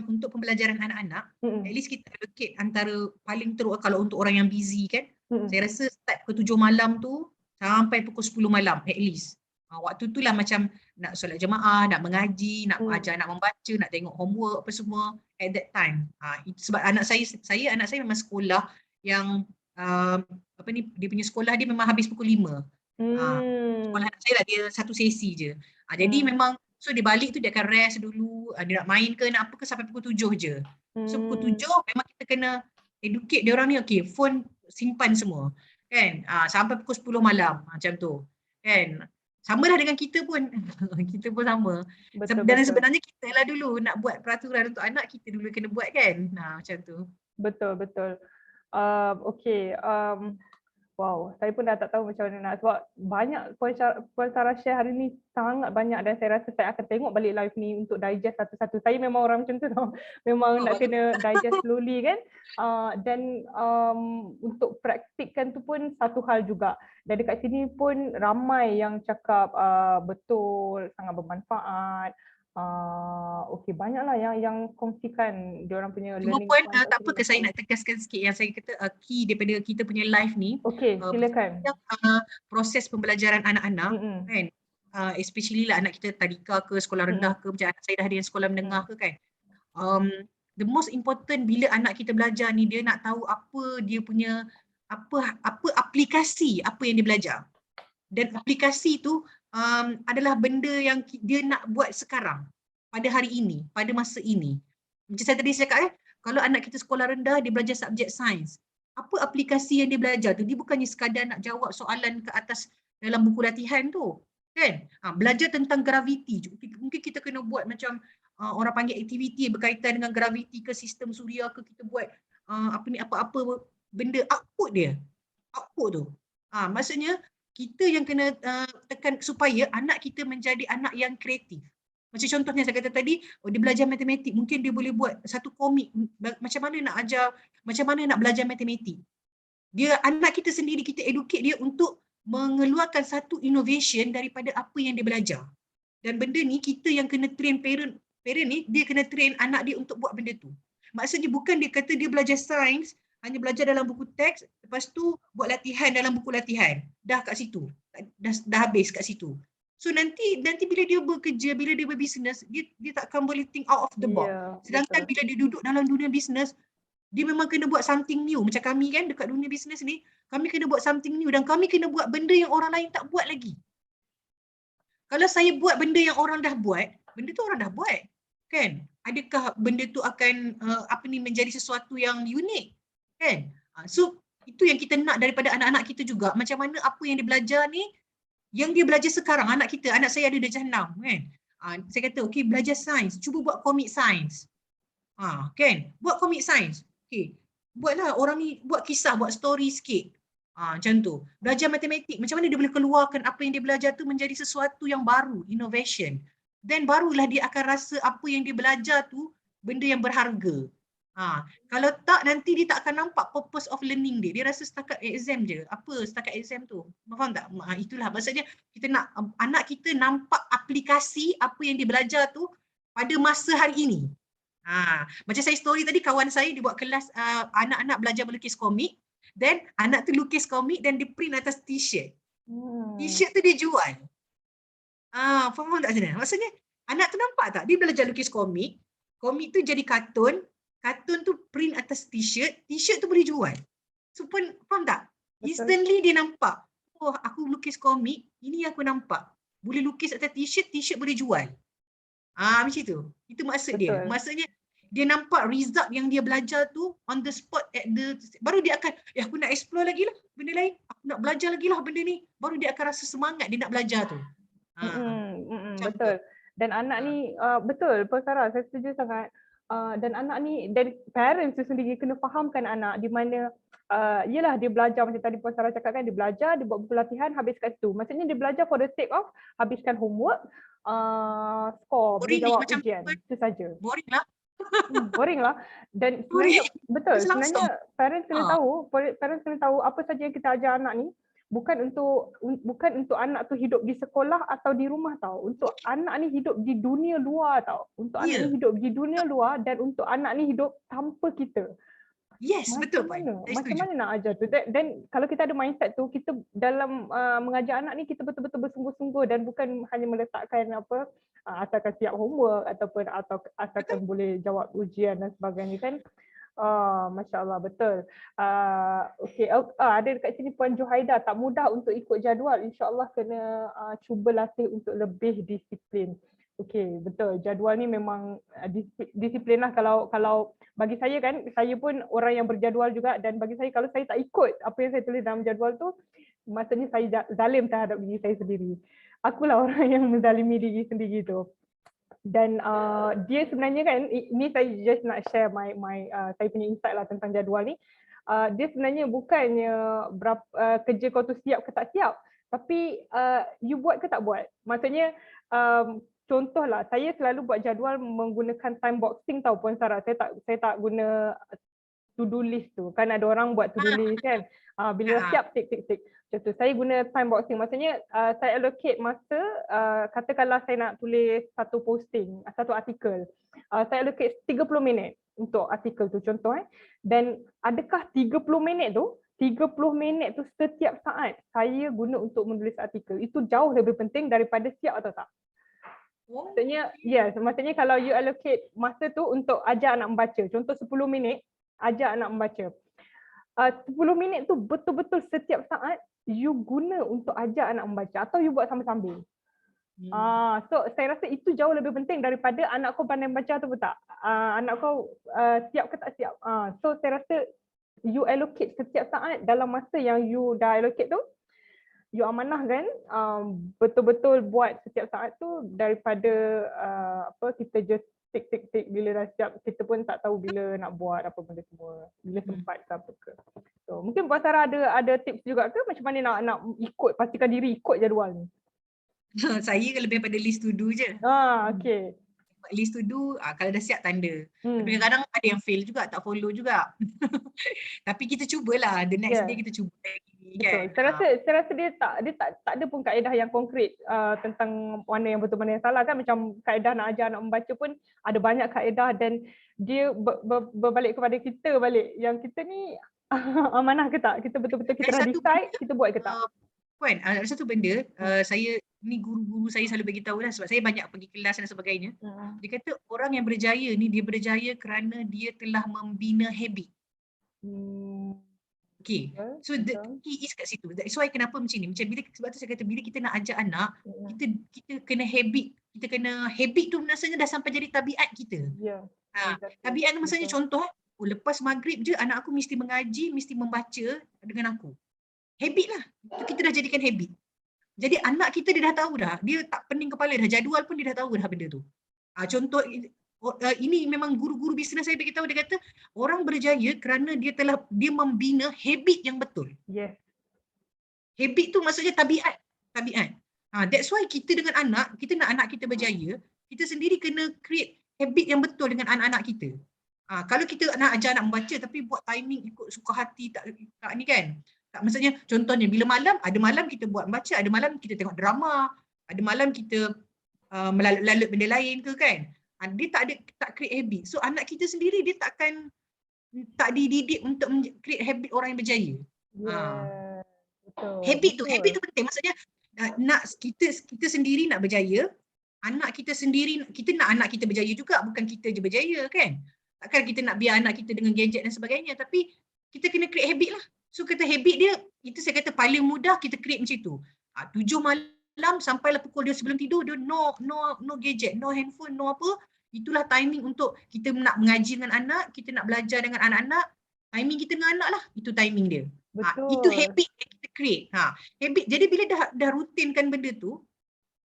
untuk pembelajaran anak-anak, Mm-mm. at least kita allocate antara paling teruk kalau untuk orang yang busy kan, Mm-mm. saya rasa start pukul 7 malam tu sampai pukul 10 malam at least. Waktu tu lah macam nak solat jemaah, nak mengaji, nak ajar nak membaca, nak tengok homework apa semua at that time. Sebab anak saya memang sekolah yang apa ni, dia punya sekolah dia memang habis pukul 5. Sekolah anak saya lah dia satu sesi je. Jadi memang so dia balik tu dia akan rest dulu, dia nak main ke nak apa ke sampai pukul 7 je. So pukul 7 memang kita kena educate dia orang ni, okay, phone simpan semua. Kan? Sampai pukul 10 malam macam tu. Kan? Sama lah dengan kita pun. Kita pun sama. Dan sebenarnya kita lah dulu nak buat peraturan untuk anak, kita dulu kena buat kan. Macam tu. Betul. Okay. Wow, saya pun dah tak tahu macam mana nak, sebab banyak Puan Sarah share hari ni, sangat banyak, dan saya rasa saya akan tengok balik live ni untuk digest satu-satu. Saya memang orang macam tu tau. Memang nak kena digest slowly kan. Dan untuk praktikkan tu pun satu hal juga. Dan dekat sini pun ramai yang cakap betul, sangat bermanfaat. Okey, banyaklah yang kongsikan dia orang punya learning. Cuma pun tak apa ke saya nak tegaskan sikit yang saya kata key daripada kita punya live ni. Okey, silakan. Proses pembelajaran anak-anak kan, especially lah anak kita tadika ke sekolah rendah ke, macam anak saya dah ada yang sekolah menengah ke kan. The most important bila anak kita belajar ni, dia nak tahu apa dia punya apa aplikasi apa yang dia belajar. Dan aplikasi tu adalah benda yang dia nak buat sekarang, pada hari ini, pada masa ini. Macam saya tadi cakap kalau anak kita sekolah rendah, dia belajar subjek sains. Apa aplikasi yang dia belajar tu? Dia bukannya sekadar nak jawab soalan ke atas dalam buku latihan tu. Kan? Belajar tentang graviti. Mungkin kita kena buat macam orang panggil aktiviti berkaitan dengan graviti ke sistem suria ke, kita buat apa-apa benda output dia. Output tu. Maksudnya kita yang kena tekan supaya anak kita menjadi anak yang kreatif. Macam contohnya saya kata tadi, dia belajar matematik, mungkin dia boleh buat satu komik macam mana nak ajar, macam mana nak belajar matematik. Dia, anak kita sendiri, kita educate dia untuk mengeluarkan satu innovation daripada apa yang dia belajar. Dan benda ni kita yang kena train parent ni, dia kena train anak dia untuk buat benda tu. Maksudnya bukan dia kata dia belajar sains, hanya belajar dalam buku teks, lepas tu buat latihan dalam buku latihan. Dah kat situ. Dah habis kat situ. So nanti bila dia bekerja, bila dia berbisnes, dia takkan boleh think out of the box. Sedangkan bila dia duduk dalam dunia bisnes, dia memang kena buat something new. Macam kami kan dekat dunia bisnes ni, kami kena buat something new dan kami kena buat benda yang orang lain tak buat lagi. Kalau saya buat benda yang orang dah buat, benda tu orang dah buat. Kan? Adakah benda tu akan menjadi sesuatu yang unik? Kan? So itu yang kita nak daripada anak-anak kita juga. Macam mana apa yang dia belajar ni, yang dia belajar sekarang, anak saya ada darjah 6 kan. Saya kata okey, belajar sains, cuba buat komik sains. Kan? Buat komik sains. Okey. Buatlah orang ni buat kisah, buat story sikit. Macam tu. Belajar matematik, macam mana dia boleh keluarkan apa yang dia belajar tu menjadi sesuatu yang baru, innovation. Dan barulah dia akan rasa apa yang dia belajar tu benda yang berharga. Kalau tak, nanti dia tak akan nampak purpose of learning dia. Dia rasa setakat exam je. Apa setakat exam tu? Faham tak? Itulah maksudnya kita nak anak kita nampak aplikasi apa yang dia belajar tu pada masa hari ini. Macam saya story tadi, kawan saya dia buat kelas anak-anak belajar melukis komik, dan anak tu lukis komik dan dia print atas t-shirt. T-shirt tu dia jual. Faham tak sebenarnya? Maksudnya anak tu nampak tak? Dia belajar lukis komik, komik tu jadi kartun tu print atas t-shirt, t-shirt tu boleh jual. So pun faham tak? Instantly dia nampak, oh aku lukis komik, ini aku nampak. Boleh lukis atas t-shirt, t-shirt boleh jual. Macam tu. Itu maksud dia. Maksudnya dia nampak result yang dia belajar tu on the spot, baru dia akan, aku nak explore lagi lah benda lain, aku nak belajar lagi lah benda ni. Baru dia akan rasa semangat dia nak belajar tu. Betul. Dan anak ni, betul, Puan Sarah, saya setuju sangat. Dan anak ni, dan parents tu sendiri kena fahamkan anak di mana yelah dia belajar macam tadi Puan Sarah cakap kan, dia belajar, dia buat buku latihan, habis kat situ. Maksudnya dia belajar for the sake of habiskan homework, score, boleh Boring ni jawab macam ujian, itu saja. boring lah. Boring lah. Dan Boring. sebenarnya betul, Langsung. sebenarnya parents kena tahu apa saja yang kita ajar anak ni bukan untuk anak tu hidup di sekolah atau di rumah tau. Untuk anak ni hidup di dunia luar tau. Untuk anak Ya. ni hidup di dunia luar dan untuk anak ni hidup tanpa kita. Yes, betul Macam Puan. mana? Saya Macam setuju. mana nak ajar tu? Dan kalau kita ada mindset tu, kita dalam mengajar anak ni kita betul-betul bersungguh-sungguh dan bukan hanya meletakkan apa asalkan siap homework ataupun atau asalkan boleh jawab ujian dan sebagainya kan. Masya Allah, betul. Okey, ada dekat sini Puan Juhaida, tak mudah untuk ikut jadual. InsyaAllah kena cuba latih untuk lebih disiplin. Okey, betul. Jadual ni memang disiplin lah. Kalau bagi saya kan, saya pun orang yang berjadual juga, dan bagi saya kalau saya tak ikut apa yang saya tulis dalam jadual tu, maksudnya saya zalim terhadap diri saya sendiri. Akulah orang yang menzalimi diri sendiri tu. Dan dia sebenarnya kan, ini saya just nak share saya punya insight lah tentang jadual ni. Dia sebenarnya bukannya kerja kau tu siap ke tak siap, tapi you buat ke tak buat. Maksudnya contohlah, saya selalu buat jadual menggunakan time boxing tau Puan Sarah. Saya tak guna to do list tu. Kan ada orang buat to do list kan. Bila dah siap tik tik tik. Macam tu. Saya guna time boxing. Maksudnya saya allocate masa, katakanlah saya nak tulis satu posting, satu artikel. Saya allocate 30 minit untuk artikel tu contoh Dan adakah 30 minit tu setiap saat saya guna untuk menulis artikel. Itu jauh lebih penting daripada siap atau tak. Maksudnya kalau you allocate masa tu untuk ajar anak membaca, contoh 10 minit ajar anak membaca. 10 minit tu betul-betul setiap saat you guna untuk ajar anak membaca atau you buat sambil-sambil. So saya rasa itu jauh lebih penting daripada anak kau pandai baca atau tak. Anak kau siap ke tak siap. So saya rasa you allocate setiap saat dalam masa yang you dah allocate tu, you amanahkan betul-betul buat setiap saat tu daripada kita just tik bila dah siap, kita pun tak tahu bila nak buat apa benda semua, bila sempat ke apa ke. So mungkin Puan Sarah ada tips juga ke macam mana nak ikut, pastikan diri ikut jadual ni? Saya lebih pada list to do je. Okey. List to do, kalau dah siap tanda. Tapi kadang-kadang ada yang fail juga, tak follow juga. Tapi kita cubalah, the next day kita cuba lagi. Betul. Kan? Saya rasa dia tak ada pun kaedah yang konkret tentang mana yang betul mana yang salah kan. Macam kaedah nak ajar anak membaca pun ada banyak kaedah, dan dia berbalik kepada kita balik. Yang kita ni amanah ke tak? Kita betul-betul kita dah decide, kita buat ke tak? Puan, ada satu benda, saya ni guru-guru saya selalu bagi tahu lah, sebab saya banyak pergi kelas dan sebagainya. Dia kata orang yang berjaya ni, dia berjaya kerana dia telah membina habit. Okay, so the key is kat situ. That's why kenapa macam ni. Macam sebab tu saya kata bila kita nak ajar anak, kita kena habit tu maksudnya dah sampai jadi tabiat kita. Tabiat tu maksudnya contoh, lepas maghrib je anak aku mesti mengaji, mesti membaca dengan aku. Habit lah. Itu kita dah jadikan habit. Jadi anak kita dia dah tahu dah. Dia tak pening kepala dah. Jadual pun dia dah tahu dah benda tu. Contoh, ini memang guru-guru bisnes saya beritahu, dia kata orang berjaya kerana dia membina habit yang betul. Yes. Habit tu maksudnya tabiat. That's why kita dengan anak, kita nak anak kita berjaya, kita sendiri kena create habit yang betul dengan anak-anak kita. Kalau kita nak ajar anak membaca tapi buat timing ikut suka hati tak ni kan. Tak, maksudnya contohnya bila malam, ada malam kita buat membaca, ada malam kita tengok drama, ada malam kita melalut-lalut benda lain ke kan. Dia tak create habit. So anak kita sendiri dia tak dididik untuk create habit orang yang berjaya. Betul. Habit tu penting. Maksudnya nak kita sendiri nak berjaya, anak kita sendiri, kita nak anak kita berjaya juga, bukan kita je berjaya kan. Takkan kita nak biar anak kita dengan gadget dan sebagainya, tapi kita kena create habit lah. So kata habit dia, itu saya kata paling mudah kita create macam tu. 7 malam sampailah pukul dia sebelum tidur, dia no gadget, no handphone, no apa. Itulah timing untuk kita nak mengaji dengan anak, kita nak belajar dengan anak-anak. Timing kita dengan anak lah, itu timing dia. Itu habit yang kita create. Habit. Jadi bila dah rutinkan benda tu,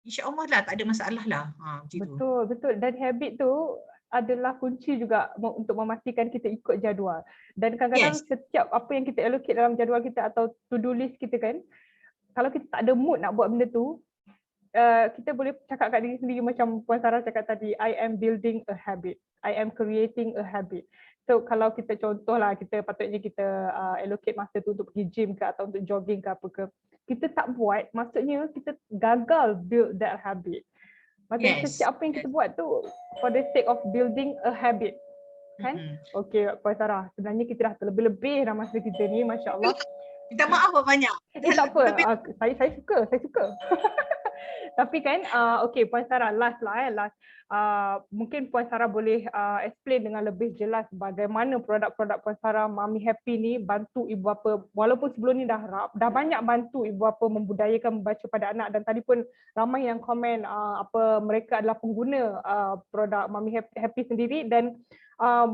insya-Allah lah tak ada masalah lah. Betul. Dan habit tu adalah kunci juga untuk memastikan kita ikut jadual. Dan kadang-kadang Yes. setiap apa yang kita allocate dalam jadual kita atau to-do list kita kan, kalau kita tak ada mood nak buat benda tu, kita boleh cakap kat diri sendiri macam Puan Sarah cakap tadi, I am building a habit. I am creating a habit. So kalau kita contohlah, kita patutnya kita allocate masa tu untuk pergi gym ke atau untuk jogging ke apa ke, kita tak buat, maksudnya kita gagal build that habit. Maksudnya Yes. setiap apa yang kita buat tu for the sake of building a habit. Kan? Okey, Puan Sarah, sebenarnya kita dah terlebih-lebih dah masa kita ni, Masya Allah. Minta maaf banyak. Tak apa, saya suka. Tapi kan, okey Puan Sarah, last. Mungkin Puan Sarah boleh explain dengan lebih jelas bagaimana produk-produk Puan Sarah Mami Happy ni bantu ibu bapa, walaupun sebelum ni dah banyak bantu ibu bapa membudayakan membaca pada anak, dan tadi pun ramai yang komen apa mereka adalah pengguna produk Mami Happy sendiri, dan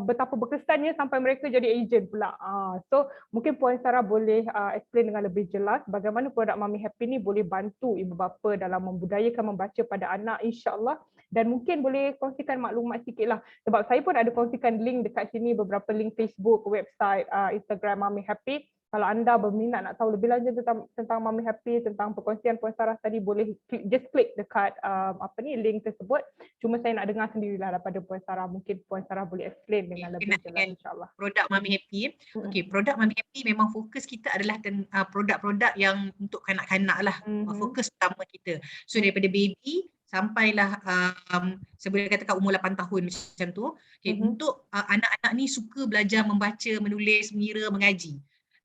betapa berkesannya sampai mereka jadi ejen pula. So mungkin Puan Sarah boleh explain dengan lebih jelas bagaimana produk Mami Happy ni boleh bantu ibu bapa dalam membudayakan membaca pada anak, insya-Allah. Dan mungkin boleh kongsikan maklumat sikitlah, sebab saya pun ada kongsikan link dekat sini, beberapa link Facebook, website, Instagram Mami Happy. Kalau anda berminat nak tahu lebih lanjut tentang Mami Happy, tentang perkongsian Puan Sarah tadi, boleh just klik dekat link tersebut. Cuma saya nak dengar sendirilah daripada Puan Sarah. Mungkin Puan Sarah boleh explain dengan lebih jelas, insya-Allah. Produk Mami Happy. Okey, produk Mami Happy memang fokus kita adalah produk-produk yang untuk kanak-kanak lah. Fokus utama kita. So daripada baby sampailah sebelum katakan umur 8 tahun macam tu. Okay, untuk anak-anak ni suka belajar membaca, menulis, mengira, mengaji.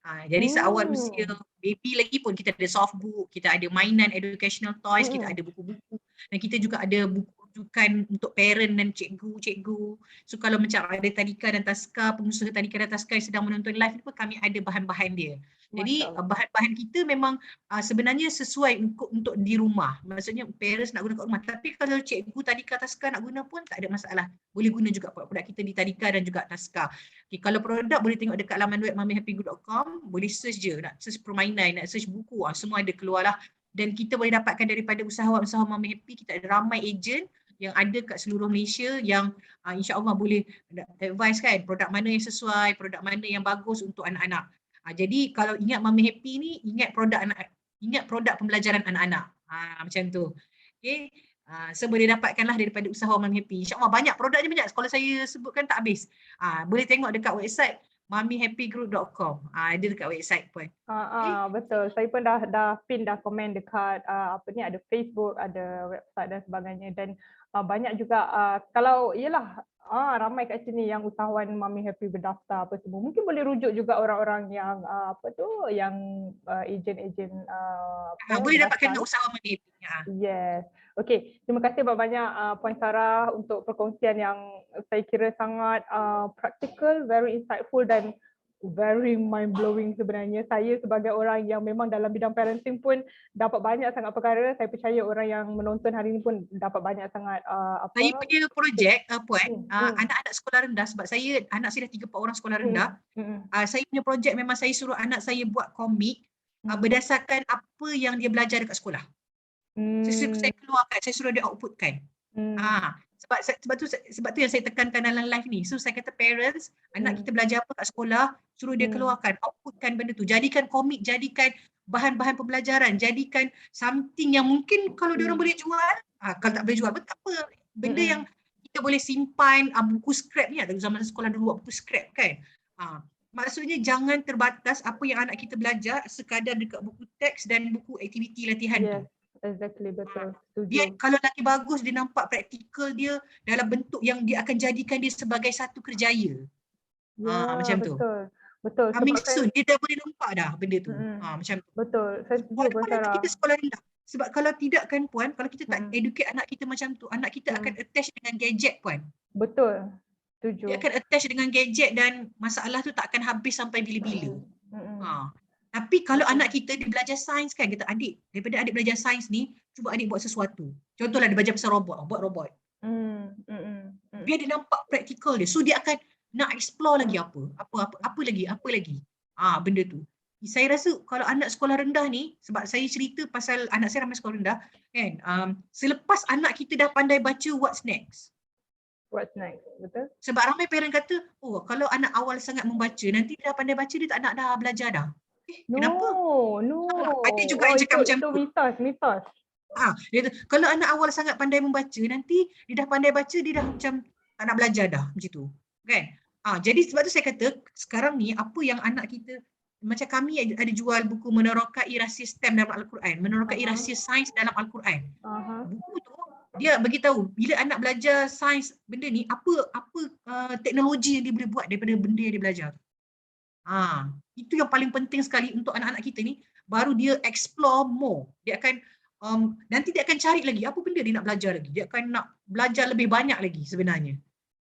Jadi seawal usia baby lagi pun kita ada soft book, kita ada mainan educational toys, kita ada buku-buku, dan kita juga ada buku rujukan untuk parent dan cikgu-cikgu. So kalau macam ada tadika dan taska, pengusaha tadika dan taska yang sedang menonton live ni pun kami ada bahan-bahan dia. Jadi bahan-bahan kita memang sebenarnya sesuai untuk di rumah. Maksudnya parents nak guna kat rumah. Tapi kalau cikgu tadika taska nak guna pun tak ada masalah. Boleh guna juga produk kita di tadika dan juga taska. Okay, kalau produk boleh tengok dekat laman web mamihappygroup.com, boleh search je, nak search permainan, nak search buku, semua ada keluar lah. Dan kita boleh dapatkan daripada usahawan-usahawan Mami Happy, kita ada ramai ejen yang ada kat seluruh Malaysia yang insya-Allah boleh advise kan produk mana yang sesuai, produk mana yang bagus untuk anak-anak. Jadi kalau ingat Mami Happy ni, ingat produk pembelajaran anak-anak. Macam tu. Okey. So boleh dapatkanlah daripada usahawan Mami Happy. InsyaAllah banyak produknya, banyak. Kalau saya sebutkan tak habis. Boleh tengok dekat website mamihappygroup.com. Ada dekat website pun. Betul. Saya pun dah pin, dah komen dekat ada Facebook, ada website dan sebagainya. Dan banyak juga kalau ialah ramai kat sini yang usahawan Mami Happy berdaftar apa semua. Mungkin boleh rujuk juga orang-orang yang yang ejen-ejen boleh dapatkan dengan usahawan Mami Happy. Yes. Okey, terima kasih banyak Puan Sarah untuk perkongsian yang saya kira sangat practical, very insightful dan very mind blowing sebenarnya. Saya sebagai orang yang memang dalam bidang parenting pun dapat banyak sangat perkara. Saya percaya orang yang menonton hari ini pun dapat banyak sangat Saya punya projek Puan, anak-anak sekolah rendah, sebab anak saya dah 3-4 orang sekolah rendah. Saya punya projek memang saya suruh anak saya buat komik berdasarkan apa yang dia belajar dekat sekolah. Saya keluarkan, saya suruh dia outputkan. Sebab tu yang saya tekankan dalam live ni. So saya kata parents, anak kita belajar apa kat sekolah, suruh dia keluarkan, outputkan benda tu. Jadikan komik, jadikan bahan-bahan pembelajaran, jadikan something yang mungkin kalau dia orang boleh jual, kalau tak boleh jual pun tak apa. Benda yang kita boleh simpan, buku scrap ni, ada zaman sekolah dulu buat buku scrap kan. Maksudnya jangan terbatas apa yang anak kita belajar sekadar dekat buku teks dan buku aktiviti latihan tu. Exactly, betul. Dia kalau lagi bagus, dia nampak praktikal dia dalam bentuk yang dia akan jadikan dia sebagai satu kerjaya. Macam tu. Betul. Coming soon, dia dah boleh nampak dah benda tu. Macam tu. Betul. Saya setuju Puan Sarah. Kita sekolah rendah. Sebab kalau tidak kan Puan, kalau kita tak educate anak kita macam tu, anak kita akan attach dengan gadget Puan. Betul. Setuju. Dia akan attach dengan gadget dan masalah tu tak akan habis sampai bila-bila. Tapi kalau anak kita dia belajar sains kan, kita adik, daripada adik belajar sains ni, cuba adik buat sesuatu. Contohlah dia belajar pasal robot, buat robot. Biar dia nampak praktikal dia. So dia akan nak explore lagi apa lagi. Benda tu. Saya rasa kalau anak sekolah rendah ni, sebab saya cerita pasal anak saya ramai sekolah rendah kan, selepas anak kita dah pandai baca what's next. What's next? Betul? Sebab ramai parent kata, oh kalau anak awal sangat membaca, nanti dia dah pandai baca, dia tak nak dah belajar dah. Kenapa? No. Ada juga yang cakap macam Itu tu. mitos. Dia kata, kalau anak awal sangat pandai membaca, nanti dia dah pandai baca, dia dah macam tak nak belajar dah, macam tu. Kan? Jadi sebab tu saya kata, sekarang ni apa yang anak kita, macam kami ada jual buku Menerokai Rahsia STEM dalam Al-Quran, Menerokai Rahsia Sains dalam Al-Quran. Buku tu, dia beritahu, bila anak belajar sains benda ni, apa teknologi yang dia boleh buat daripada benda yang dia belajar. Itu yang paling penting sekali untuk anak-anak kita ni, baru dia explore more. Dia akan nanti dia akan cari lagi apa benda dia nak belajar lagi. Dia akan nak belajar lebih banyak lagi sebenarnya.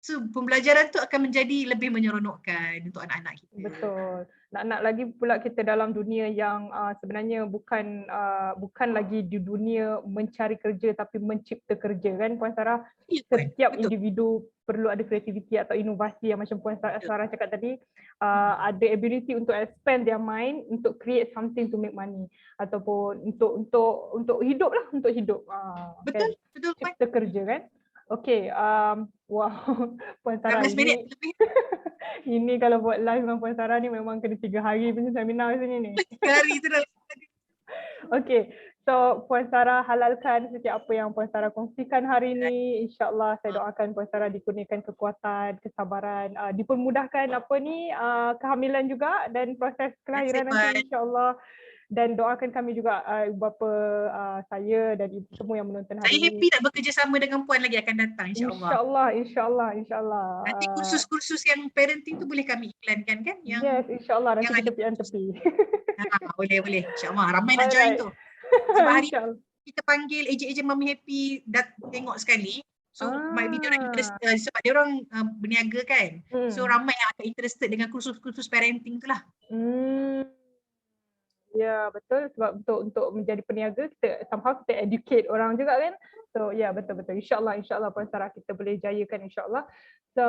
So pembelajaran tu akan menjadi lebih menyeronokkan untuk anak-anak kita. Betul. Nak lagi pula kita dalam dunia yang sebenarnya bukan lagi di dunia mencari kerja tapi mencipta kerja kan Puan Sarah. Setiap individu perlu ada kreativiti atau inovasi yang macam Puan Sarah cakap tadi, ada ability untuk expand their mind untuk create something to make money ataupun untuk hidup lah, untuk hidup. Betul, kan? betul. Cipta kerja kan. Okey, wow, Puan Sarah 15 minit lebih. Ini kalau buat live dengan Puan Sarah ni memang kena 3 hari punya seminar sini ni. 3 hari tu dah. Okey, so Puan Sarah halalkan setiap apa yang Puan Sarah kongsikan hari ini. InsyaAllah saya doakan Puan Sarah dikurniakan kekuatan, kesabaran, dipermudahkan kehamilan juga dan proses kelahiran nanti insyaAllah. Dan doakan kami juga ibu bapa saya dan ibu semua yang menonton hari ini. Saya happy nak bekerjasama dengan Puan lagi akan datang insyaAllah. InsyaAllah. Nanti kursus-kursus yang parenting tu boleh kami iklankan kan? Yes, insyaAllah nanti kita tepi. Boleh. InsyaAllah. Ramai nak join tu. Sebab hari kita panggil ejen-ejen Mami Happy tengok sekali. So might be diorang interested sebab diorang berniaga kan. So ramai yang akan interested dengan kursus-kursus parenting tu lah. Ya, betul. Sebab untuk menjadi peniaga, kita educate orang juga kan. So, ya, betul-betul. InsyaAllah Puan Sarah kita boleh jayakan insyaAllah. So,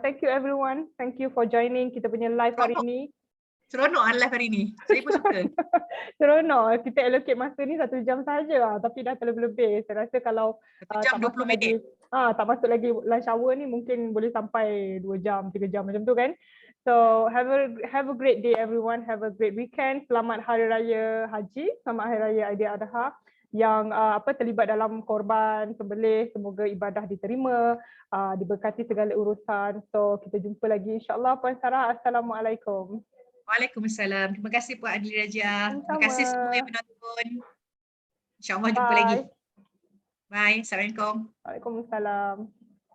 thank you everyone. Thank you for joining kita punya live hari ini. Seronok live hari ni. Saya pun suka. Seronok. Kita allocate masa ni 1 jam sahaja. Tapi dah terlebih-lebih. Saya rasa kalau 1 jam 20 minit. Tak masuk lagi lunch hour ni mungkin boleh sampai 2 jam, 3 jam macam tu kan. So have a great day everyone, have a great weekend. Selamat Hari Raya Haji, selamat Hari Raya Aidiladha yang terlibat dalam korban, sembelih, semoga ibadah diterima, diberkati segala urusan. So kita jumpa lagi insya-Allah. Puan Sarah, assalamualaikum. Waalaikumsalam. Terima kasih Puan Adli Raja. Terima kasih semua yang menonton. Insya-Allah jumpa lagi. Bye. Assalamualaikum. Waalaikumsalam.